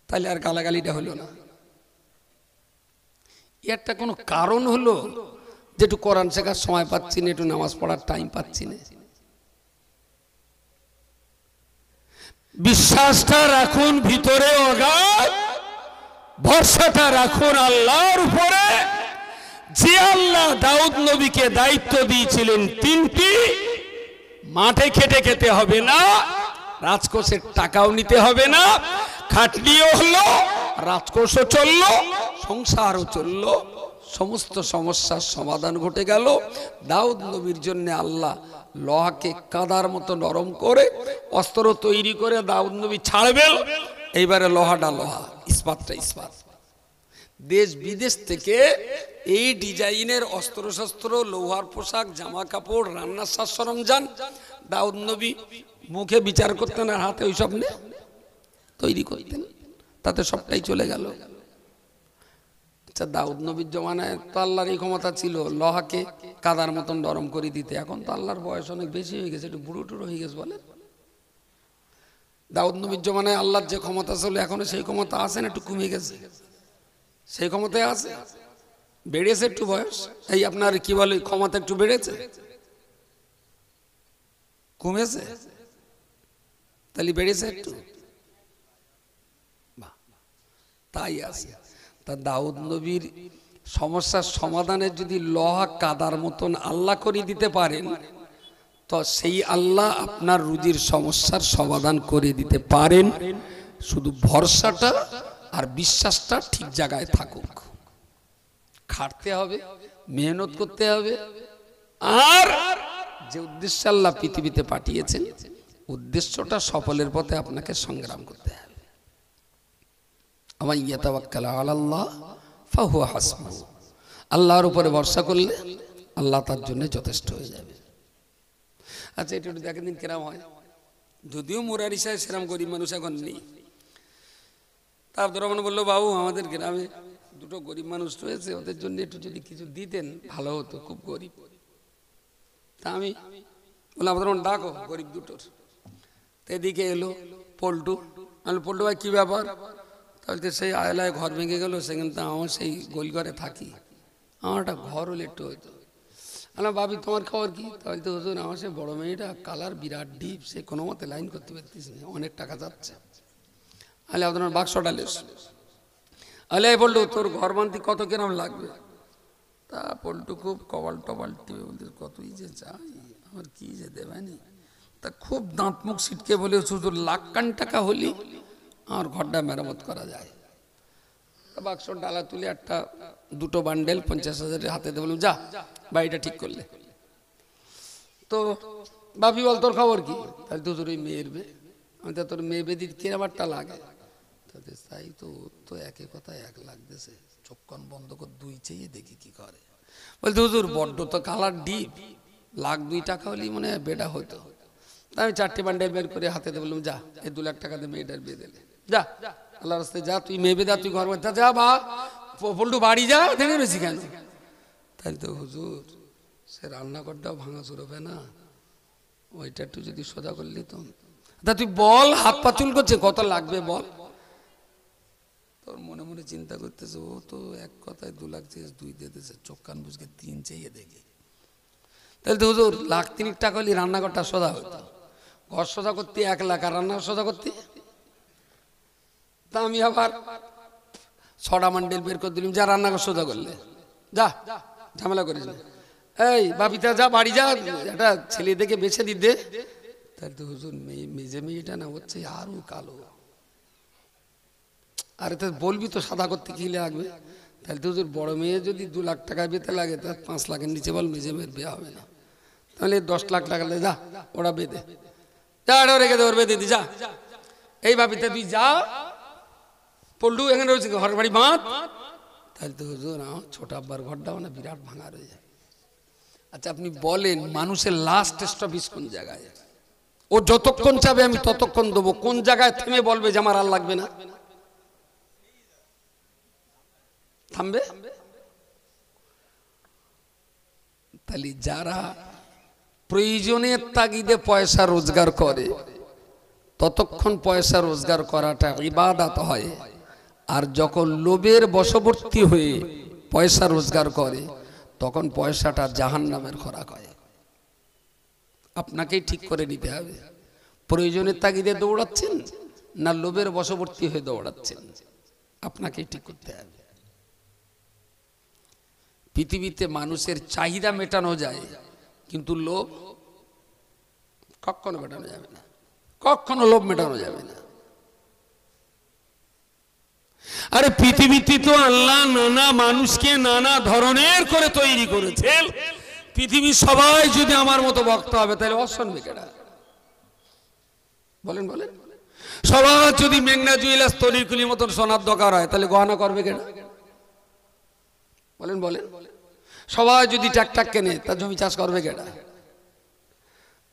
তাহলে আর গালাগালিটা হলো না। একটা কোনো কারণ হলো যে একটু কোরআন শেখার সময় পাচ্ছি না, একটু নামাজ পড়ার টাইম পাচ্ছি না। বিশ্বাসটা রাখুন ভিতরে অগাধ, ভরসাটা রাখুন আল্লাহর উপরে। যে আল্লাহ দাউদ নবীকে দায়িত্ব দিয়েছিলেন তিনটি, মাঠে খেটে খেতে হবে না, রাজকোষের টাকাও নিতে হবে না, খাটনিও হলো, রাজকোষও চললো, সংসারও চললো, সমস্ত সমস্যার সমাধান ঘটে গেল। দাউদ নবীর জন্য আল্লাহ লোহাকে কাদার মতো নরম করে অস্ত্র তৈরি করে দাউদ নবী ছাড়বেন। এইবারে লোহাটা লোহা, ইস্পাতটা ইস্পাত। দেশ বিদেশ থেকে এই ডিজাইনের অস্ত্র শস্ত্র, লোহার পোশাক, জামা কাপড়, রান্নার সাজ সরঞ্জাম দাউদ নবী মুখে বিচার করতেন আর হাতে ওই সব নিয়ে তৈরি করতেন, তাতে সবটাই চলে গেল। আচ্ছা, দাউদ নবীর জমানায় তো আল্লাহর এই ক্ষমতা ছিল লোহাকে কাদার মতন নরম করে দিতে। এখন তো আল্লাহর বয়স অনেক বেশি হয়ে গেছে, একটু বুড়ো টুড়ো হয়ে গেছে বলে। দাউদ নবীর জমানায় আল্লাহর যে ক্ষমতা ছিল এখনো সেই ক্ষমতা আছে না একটু কমে গেছে? সেই ক্ষমতায় আছে, বেড়েছে একটু বয়স। এই আপনার কি বলে ক্ষমতা একটু বেড়েছে, কমেছে? তাহলে বেড়েছে একটু, তাই আছে। তা দাউদ নবীর সমস্যার সমাধানের যদি লোহা কাদার মতন আল্লাহ করে দিতে পারেন, তো সেই আল্লাহ আপনার রুজির সমস্যার সমাধান করে দিতে পারেন। শুধু ভরসাটা আর বিশ্বাসটা ঠিক জায়গায় থাকুক। খাটতে হবে, মেহনত করতে হবে, আর যে উদ্দেশ্যে আল্লাহ পৃথিবীতে পাঠিয়েছেন উদ্দেশ্যটা সফলের পথে আপনাকে সংগ্রাম করতে হবে। আল্লাহর উপরে ভরসা করলে আল্লাহ তার জন্য যথেষ্ট হয়ে যাবে। আচ্ছা, এটা একটু দেখেন দিন কেরাম হয়। যদিও মুরারি সাহেব সেরাম গরিব মানুষ এখন নেই, তারপর রহমান বললো, বাবু আমাদের গ্রামে দুটো গরিব মানুষ রয়েছে, ওদের জন্য একটু যদি কিছু দিতেন ভালো হতো, খুব গরিব। তা আমি বললাম, আপনার ডাকো গরিব দুটোর। এদিকে এলো পল্টু। আমি পল্টু ভাই কি ব্যাপার? তাহলে সেই আয়লায় ঘর ভেঙে গেল, সেখানে তো আমার সেই গোলঘরে থাকি, আমার একটা ঘর হলে একটু হইতো। আল্লাহ ভাবি তোমার খবর কি? তাহলে তো হুজুর আমার সে বড় মেয়েটা কালার বিরাট ডিপ, সে কোনো মতে লাইন করতে পারতিস না, অনেক টাকা যাচ্ছে। আলে আপনার বাক্সটা লেস। আলে পল্টু তোর ঘর বানতে কত কিরম লাগবে? তা পল্টু খুব কবাল টবাল টিপে বলতে, কতই যে চাই, আমার কি যে দেবেনি। তা খুব দাঁত মুখ ছিটকে বলে, হুজুর লাখ টাকা হলি আমার ঘরটা মেরামত করা যায়। বাক্স ডালা তুলে একটা দুটো বান্ডেল 50,000 হাতে দিয়ে বললাম, যা বাড়িটা ঠিক করলে। তো বাপি বল তোর খবর কি? তাহলে তো তোর ওই মেয়ের বে। আমি তো তোর মেয়ে বেদির কিরমারটা লাগে, তাই তো তো একে কথা 1 লাখ দেশে, চোখকান বন্ধ করে 2 চেয়ে দেখি কি করে। বলতে হুজুর বড্ড তো কালার ডিপ, লাখ 2 টাকা হলেই মনে হয় বেটা হইতো। আমি 4টে বান্ডেল বের করে হাতে দিয়ে বললাম, যা এই 2 লাখ টাকা দিয়ে মেয়েটার বিয়ে দিলে, যা আল্লাহ রাস্তায় যা, তুই মেয়ে বেদা, তুই ঘর যা, বা পল্টু বাড়ি যা, দেখে রয়েছি কেন? তাই তো হুজুর সে রান্নাঘরটাও ভাঙা শুরু হবে না, ওইটা একটু যদি সোজা করলি তো। তা তুই বল, হাত পা চুল করছে, কত লাগবে বল? তোর মনে মনে চিন্তা করতেছে, ও তো এক কথায় 2 লাখ চেয়ে 2 দিয়ে দিয়েছে, চোখ কান বুঝকে 3 চেয়ে দেখে। তাহলে তো হুজুর লাখ 3 টাকা হলে রান্নাঘরটা সোজা হতো। ঘর সোজা করতে 1 লাখ, আর রান্না সোজা করতে। তা আমি আবার 6টা বান্ডেল বের করে দিলাম, যা রান্নাঘর সোজা করলে, যা ঝামেলা করিস না। এই বাপিতা যা বাড়ি যা, একটা ছেলে দেখে বেছে দিতে। তাহলে তো হুজুর মেজে মেয়েটা না হচ্ছে আরো কালো। আরে তো বলবি তো সাদা করতে কি লাগবে? তাহলে তো হুজুর বড় মেয়ে যদি 2 লাখ টাকা বেঁধে লাগে, তার 5 লাখের নিচে বল মেজে মেয়ের বিয়ে হবে না। তাহলে 10 লাখ টাকা লাগে, যা ওরা বেঁধে, যা ওটা রেখে দে, ওর বেঁধে দি, যা। এই বাপিতা তুই যা, পল্টু এখানে রয়েছে ঘর বাড়ি বাঁধ। তাহলে তো হুজুর আমার ছোট আব্বার ঘরটা মানে বিরাট ভাঙা রয়ে যায়। আচ্ছা আপনি বলেন, মানুষের লাস্ট স্টপিস কোন জায়গায়? ও যতক্ষণ চাবে আমি ততক্ষণ দেবো। কোন জায়গায় থেমে বলবে যে আমার আর লাগবে না? থামবে? তাহলে যারা প্রয়োজনের তাগিদে পয়সা রোজগার করে ততক্ষণ পয়সা রোজগার করাটা ইবাদত হয়, আর যখন লোভের বশবর্তী হয়ে পয়সা রোজগার করে তখন পয়সাটা জাহান্নামের খোরাক হয়। আপনাকেই ঠিক করে নিতে হবে, প্রয়োজনের তাগিদে দৌড়াচ্ছেন না লোভের বশবর্তী হয়ে দৌড়াচ্ছেন, আপনাকেই ঠিক করতে হবে। পৃথিবীতে মানুষের চাহিদা মেটানো যায়, কিন্তু লোভ কখনো মেটানো যাবে না, কখনো লোভ মেটানো যাবে না। আরে পৃথিবীতে তো আল্লাহ নানা মানুষকে নানা ধরনের করে তৈরি করেছেন। পৃথিবীর সবাই যদি আমার মতো বক্তা হবে তাহলে অশুনবে কেডা? বলেন বলেন। সবাই যদি মেঘনা জুয়েলার্স তলিকুলির মতন সোনার দরকার হয় তাহলে গহনা করবে কেডা? বলেন বলেন। সবাই যদি ট্রাক্টর কেনে তা জমি চাষ করবে কেডা?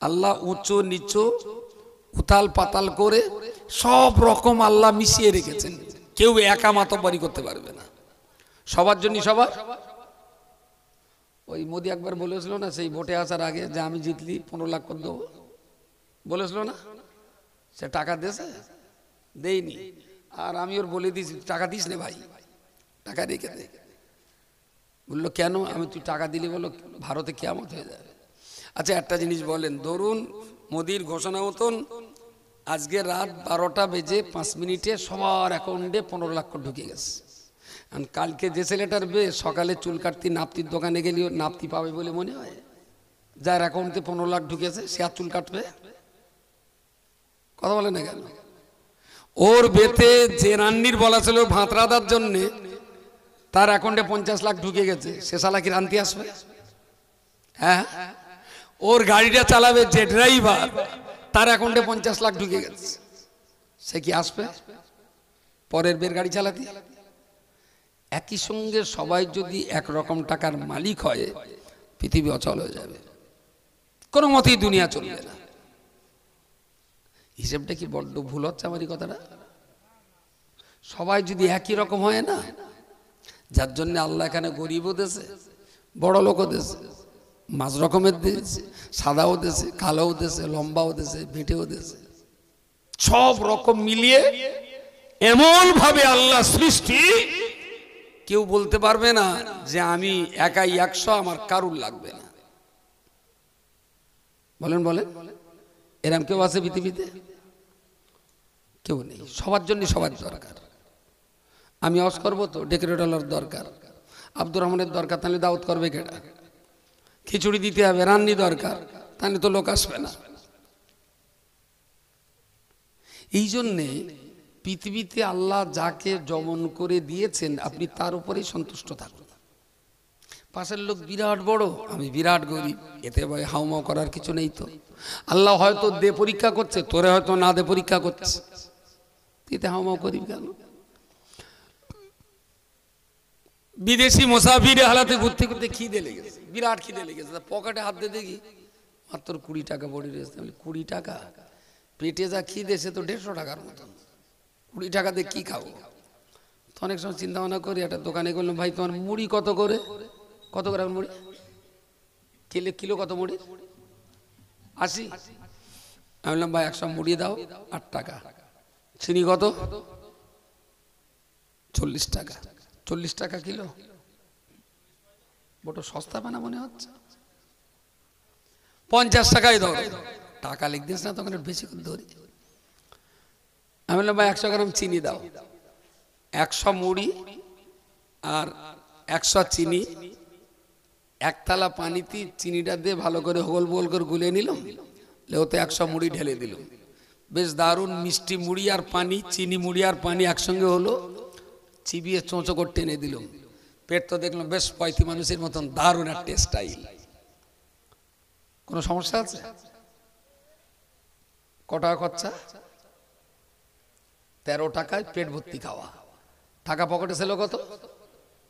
আল্লাহ উঁচু নিচু উতাল পাতাল করে সব রকম আল্লাহ মিশিয়ে রেখেছেন, কেউ একা মাতব্বরি করতে পারবে না, সবার জন্য সবার। ওই মোদি একবার বলেছিল না সেই ভোটে আসার আগে যে আমি জিতলি 15 লাখ করে দেবো, বলেছিল না? সে টাকা দিয়েছে? দেয়নি। আর আমি ওর বলে দিয়েছি টাকা দিস নে ভাই, টাকা রেখে দে। বললো কেন? আমি তুই টাকা দিলি বলো ভারতে কিয়ামত হয়ে যাবে। আচ্ছা একটা জিনিস বলেন, ধরুন মোদির ঘোষণা মতন আজকে রাত 12:05 সবার অ্যাকাউন্টে 15 লাখ ঢুকে গেছে। কালকে যে ছেলেটার সকালে চুল কাটতে নাপতির দোকানে গেলেও নাপতি পাবে বলে মনে হয়? যার অ্যাকাউন্টে 15 লাখ ঢুকেছে সে আর চুল কাটবে? কথা বলে না কেন? ওর বেতে যে রান্নির বলা ছিল ভাত রাঁধার জন্যে তার অ্যাকাউন্টে 50 লাখ ঢুকে গেছে, সে শালা কি রাঁধতে আসবে? হ্যাঁ। ওর গাড়িটা চালাবে যে ড্রাইভার তার অ্যাকাউন্টে 50 লাখ ঢুকে গেছে, সে কি আসবে পরের বের গাড়ি চালাতে? একই সঙ্গে সবাই যদি একরকম টাকার মালিক হয় পৃথিবী অচল হয়ে যাবে, কোনো মতেই দুনিয়া চলবে না। হিসেবটা কি বড্ড ভুল হচ্ছে আমার এই কথাটা? সবাই যদি একই রকম হয় না, যার জন্য আল্লাহ এখানে গরিবও দেশে, বড় লোকও দেশে, মাঝ রকমের দেশে, সাদাও দেশে, কালোও দেশে, লম্বাও দেশে, বেঁটেও দেশে, সব রকম মিলিয়ে এমন ভাবে আল্লাহ সৃষ্টি, কেউ বলতে পারবে না যে আমি একাই 100 আমার কারুর লাগবে না। বলেন বলেন। এরকম কেউ আছে পৃথিবীতে? কেউ নেই। সবার জন্য সবার দরকার। আমি অস করবো তো ডেকোরেটরের দরকার, আব্দুর রহমানের দরকার, তাহলে দাওয়াত করবে কেডা? খিচুড়ি দিতে হবে, রান্নি দরকার, তাহলে তো লোক আসবে না। এই জন্যে পৃথিবীতে আল্লাহ যাকে যেমন করে দিয়েছেন আপনি তার উপরেই সন্তুষ্ট থাকুন। পাশের লোক বিরাট বড়, আমি বিরাট গরিব, এতে ভাই হাউমাউ করার কিছু নেই তো। আল্লাহ হয়তো দে পরীক্ষা করছে, তোরে হয়তো না দে পরীক্ষা করছে, এতে হাউমাউ করিব কেন? বিদেশি মুসাফিরে হালাতে ঘুরতে ঘুরতে খিদে লেগেছে, বিরাট খিদে লেগেছে, পকেটে হাত দিয়ে দেখি মাত্র 20 টাকা পড়ে রয়েছে। 20 টাকা? পেটে যা খিদে সে তো 150 টাকার মতন, 20 টাকা দিয়ে কি খাবো? তো অনেক সময় চিন্তা ভাবনা করি, একটা দোকানে বললাম ভাই তোমার মুড়ি কত করে? কত করে মুড়ি? কিলো কত মুড়ি? 80। আমি বললাম ভাই 100 মুড়ি দাও, 8 টাকা। চিনি কত? 40 টাকা। 40 টাকা কিলো, বড় সস্তা বানা মনে হচ্ছে। 50 টাকাই দাও। টাকা লিখতেছ না তখন বেশি করে ধরি। আমি বললাম ভাই 100 গ্রাম চিনি দাও। 100 মুড়ি আর 100 চিনি, একতলা পানিতে চিনিটা দিয়ে ভালো করে হোল বোল করে গুলে নিলাম, ওতে 100 মুড়ি ঢেলে দিলাম। বেশ দারুণ মিষ্টি মুড়ি আর পানি, চিনি মুড়ি আর পানি একসঙ্গে হলো, চিবিয়ে চোঁচো করে টেনে দিলাম। পেট তো দেখলাম বেশ 35 মানুষের মতন, দারুণ একটা স্টাইল। কোনো সমস্যা আছে? কটা খরচা? 13 টাকায় পেট ভর্তি খাওয়া। টাকা পকেটে ছিল কত?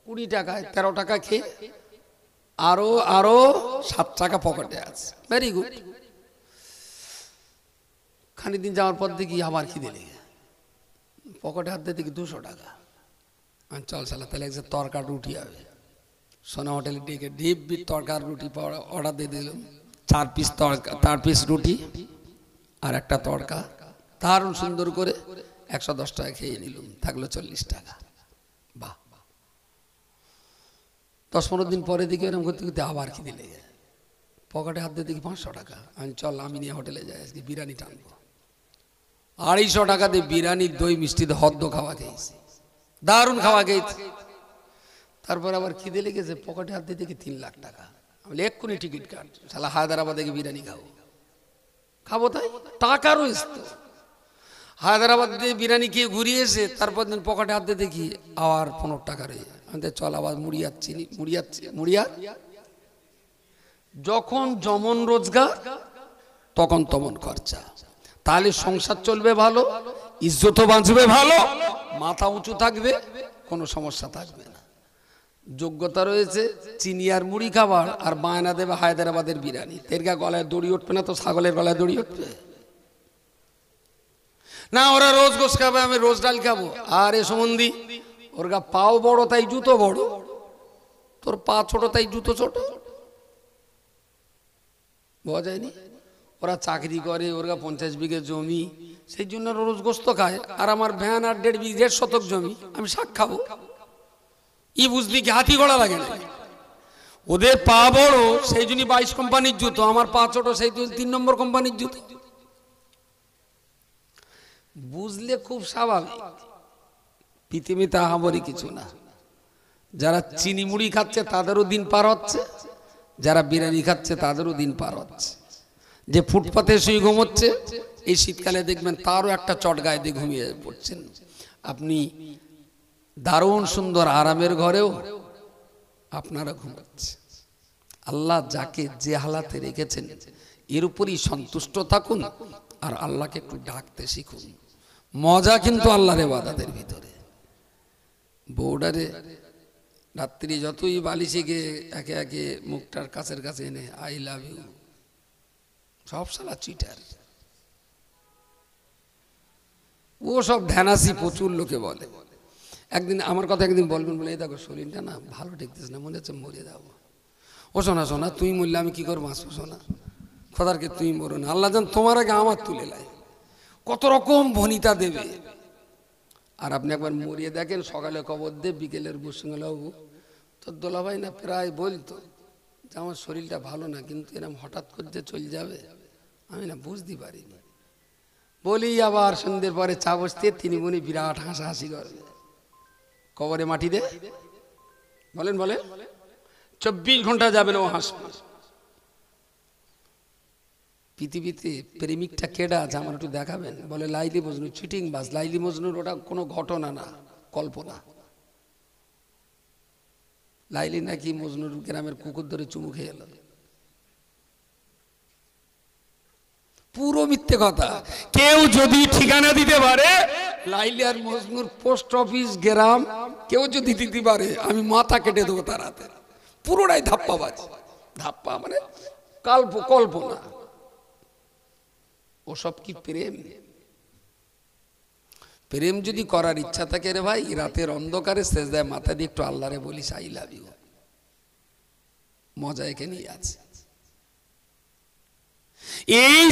20 টাকায় 13 টাকা খেয়ে আরো 7 টাকা পকেটে আছে। Very good. খানিক দিন যাওয়ার পর দেখি আবার খিদে লেগে, পকেটে হাত দিয়ে দেখি 200 টাকা। আমি চল শালা তাহলে একটা তরকার রুটি হবে। সোনা হোটেলে ডেকে ডিব্বি তরকার রুটি অর্ডার দিয়ে দিলাম। 4 পিস তরকা, 4 পিস রুটি আর একটা তরকা, দারুণ সুন্দর করে 110 টাকা খেয়ে নিলাম, থাকলো 40 টাকা। বাহ, 10-15 দিন পরে দেখি এরকম করতে করতে আবার খিদে লেগে, পকেটে হাত দিয়ে দেখি 500 টাকা। আমি চল আমিনিয়া হোটেলে যাই, আজকে বিরিয়ানি টানবো। 250 টাকা দিয়ে বিরিয়ানি, দই মিষ্টি হদ্দ খাওয়া খেয়েছি, দারুণ খাওয়া খেয়েছি। তারপর আবার খিদে লেগেছে, পকেটে হাত দিয়ে দেখি 3 লাখ টাকা। আমি এক্ষুনি টিকিট কাট, শালা হায়দ্রাবাদে গিয়ে বিরিয়ানি খাবো তাই টাকা রয়েছে তো। হায়দ্রাবাদ দিয়ে বিরিয়ানি খেয়ে ঘুরিয়ে এসে তারপর দিন পকেটে হাত দিয়ে দেখি আবার 15 টাকা রয়ে। আমি চল আবার মুড়িয়া। যখন যেমন রোজগার তখন তেমন খরচা, তাহলে সংসার চলবে ভালো, ইজ্জতও বাঁচবে ভালো, মাথা উঁচু থাকবে, কোনো সমস্যা থাকবে না। যোগ্যতা রয়েছে চিনি আর মুড়ি খাবার, আর বায়না দেবে হায়দ্রাবাদের বিরিয়ানি। তেরগা গলায় দড়ি উঠবে না তো ছাগলের গলায় দড়ি উঠবে না? ওরা রোজ গোস খাবে, আমি রোজ ডাল খাবো। আর এ সম্বন্ধী ওর গা পাও বড় তাই জুতো বড়, তোর পা ছোট তাই জুতো ছোট, বোঝা যায়নি? ওরা চাকরি করে, ওর গা 50 বিঘে জমি, সেই জন্য রোজ গোস্ত খায়। আর আমার ভ্যান আর 1.5 শতক জমি, আমি শাক খাবো। ই বুঝলি কি হাতি ঘোড়া লাগে না? ওদের পা বড় সেই জন্য 22 কোম্পানির জুতো, আমার পা ছোট সেই 3 নম্বর কোম্পানির জুতো। বুঝলে খুব স্বাভাবিক, পৃথিবীতে আহামরি কিছু না। যারা চিনি মুড়ি খাচ্ছে তাদেরও দিন পার হচ্ছে, যারা বিরিয়ানি খাচ্ছে তাদেরও দিন পার হচ্ছে। যে ফুটপাতে শুয়ে ঘুমোচ্ছে এই শীতকালে দেখবেন তারও একটা চট গায়ে দিয়ে ঘুমিয়ে পড়ছেন আপনি। দারুণ সুন্দর আরামের ঘরেও আপনারা ঘুমাচ্ছে। আল্লাহ যাকে যে হালাতে রেখেছেন এর উপরই সন্তুষ্ট থাকুন, আর আল্লাহকে একটু ডাকতে শিখুন। মজা কিন্তু আল্লাহর ইবাদতের ভিতরে। বউডারে রাত্রি যতই বালিশে গিয়ে একে একে মুখটার কাছের কাছে এনে আই লাভ ইউ, সব শালা চিটার। ও সব ধ্যানাসি প্রচুর লোকে বলে। একদিন আমার কথা একদিন বলবেন, বলে এই দেখো শরীরটা না ভালো ঠেকতেছে না, মনে হচ্ছে মরে যাবো। ও শোনা তুই মরলে আমি কি করবো? আসবো শোনা, খোদারকে তুই মরো না, আল্লাহ জান তোমার আগে আমার তুলে লাই। কত রকম ভনিতা দেবে। আর আপনি একবার মরিয়ে দেখেন, সকালে কবর দে, বিকেলের বুসঙ্গলাবু তোর দোলা ভাই না প্রায় বলতো যে আমার শরীরটা ভালো না, কিন্তু এরকম হঠাৎ করে যে চলে যাবে আমি না বুঝতে পারিনি। বলি আবার সন্ধ্যের পরে চা বসতে তিনি মনি বিরাট হাসাহাসি করবে, কবরে মাটি দে বলেন 24 ঘন্টা যাবে না ও হাসবে। পৃথিবীতে প্রেমিকটা কেডা আছে আমার একটু দেখাবেন? বলে লাইলি মজনু, চিটিং বাস। লাইলি মজনুর ওটা কোনো ঘটনা না, কল্পনা। লাইলি নাকি মজনুর গ্রামের কুকুর ধরে চুমু খেয়ে এলো, পুরো মিথ্যে কথা। কেউ যদি ঠিকানা দিতে পারে লাইলি আর মজনুর পোস্ট অফিস গ্রাম, কেউ যদি দিতে পারে আমি মাথা কেটে দেবো তার হাতে। পুরোটাই ধাপ্পাবাজ, ধাপ্পা মানে কল্পনা। ওসব কি প্রেম? প্রেম যদি করার ইচ্ছা থাকে রে ভাই, রাতের অন্ধকারে সেজদায় মাথা দিয়ে একটু আল্লাহরে বলিস আই লাভ ইউ, মজা এখানেই আছে। এই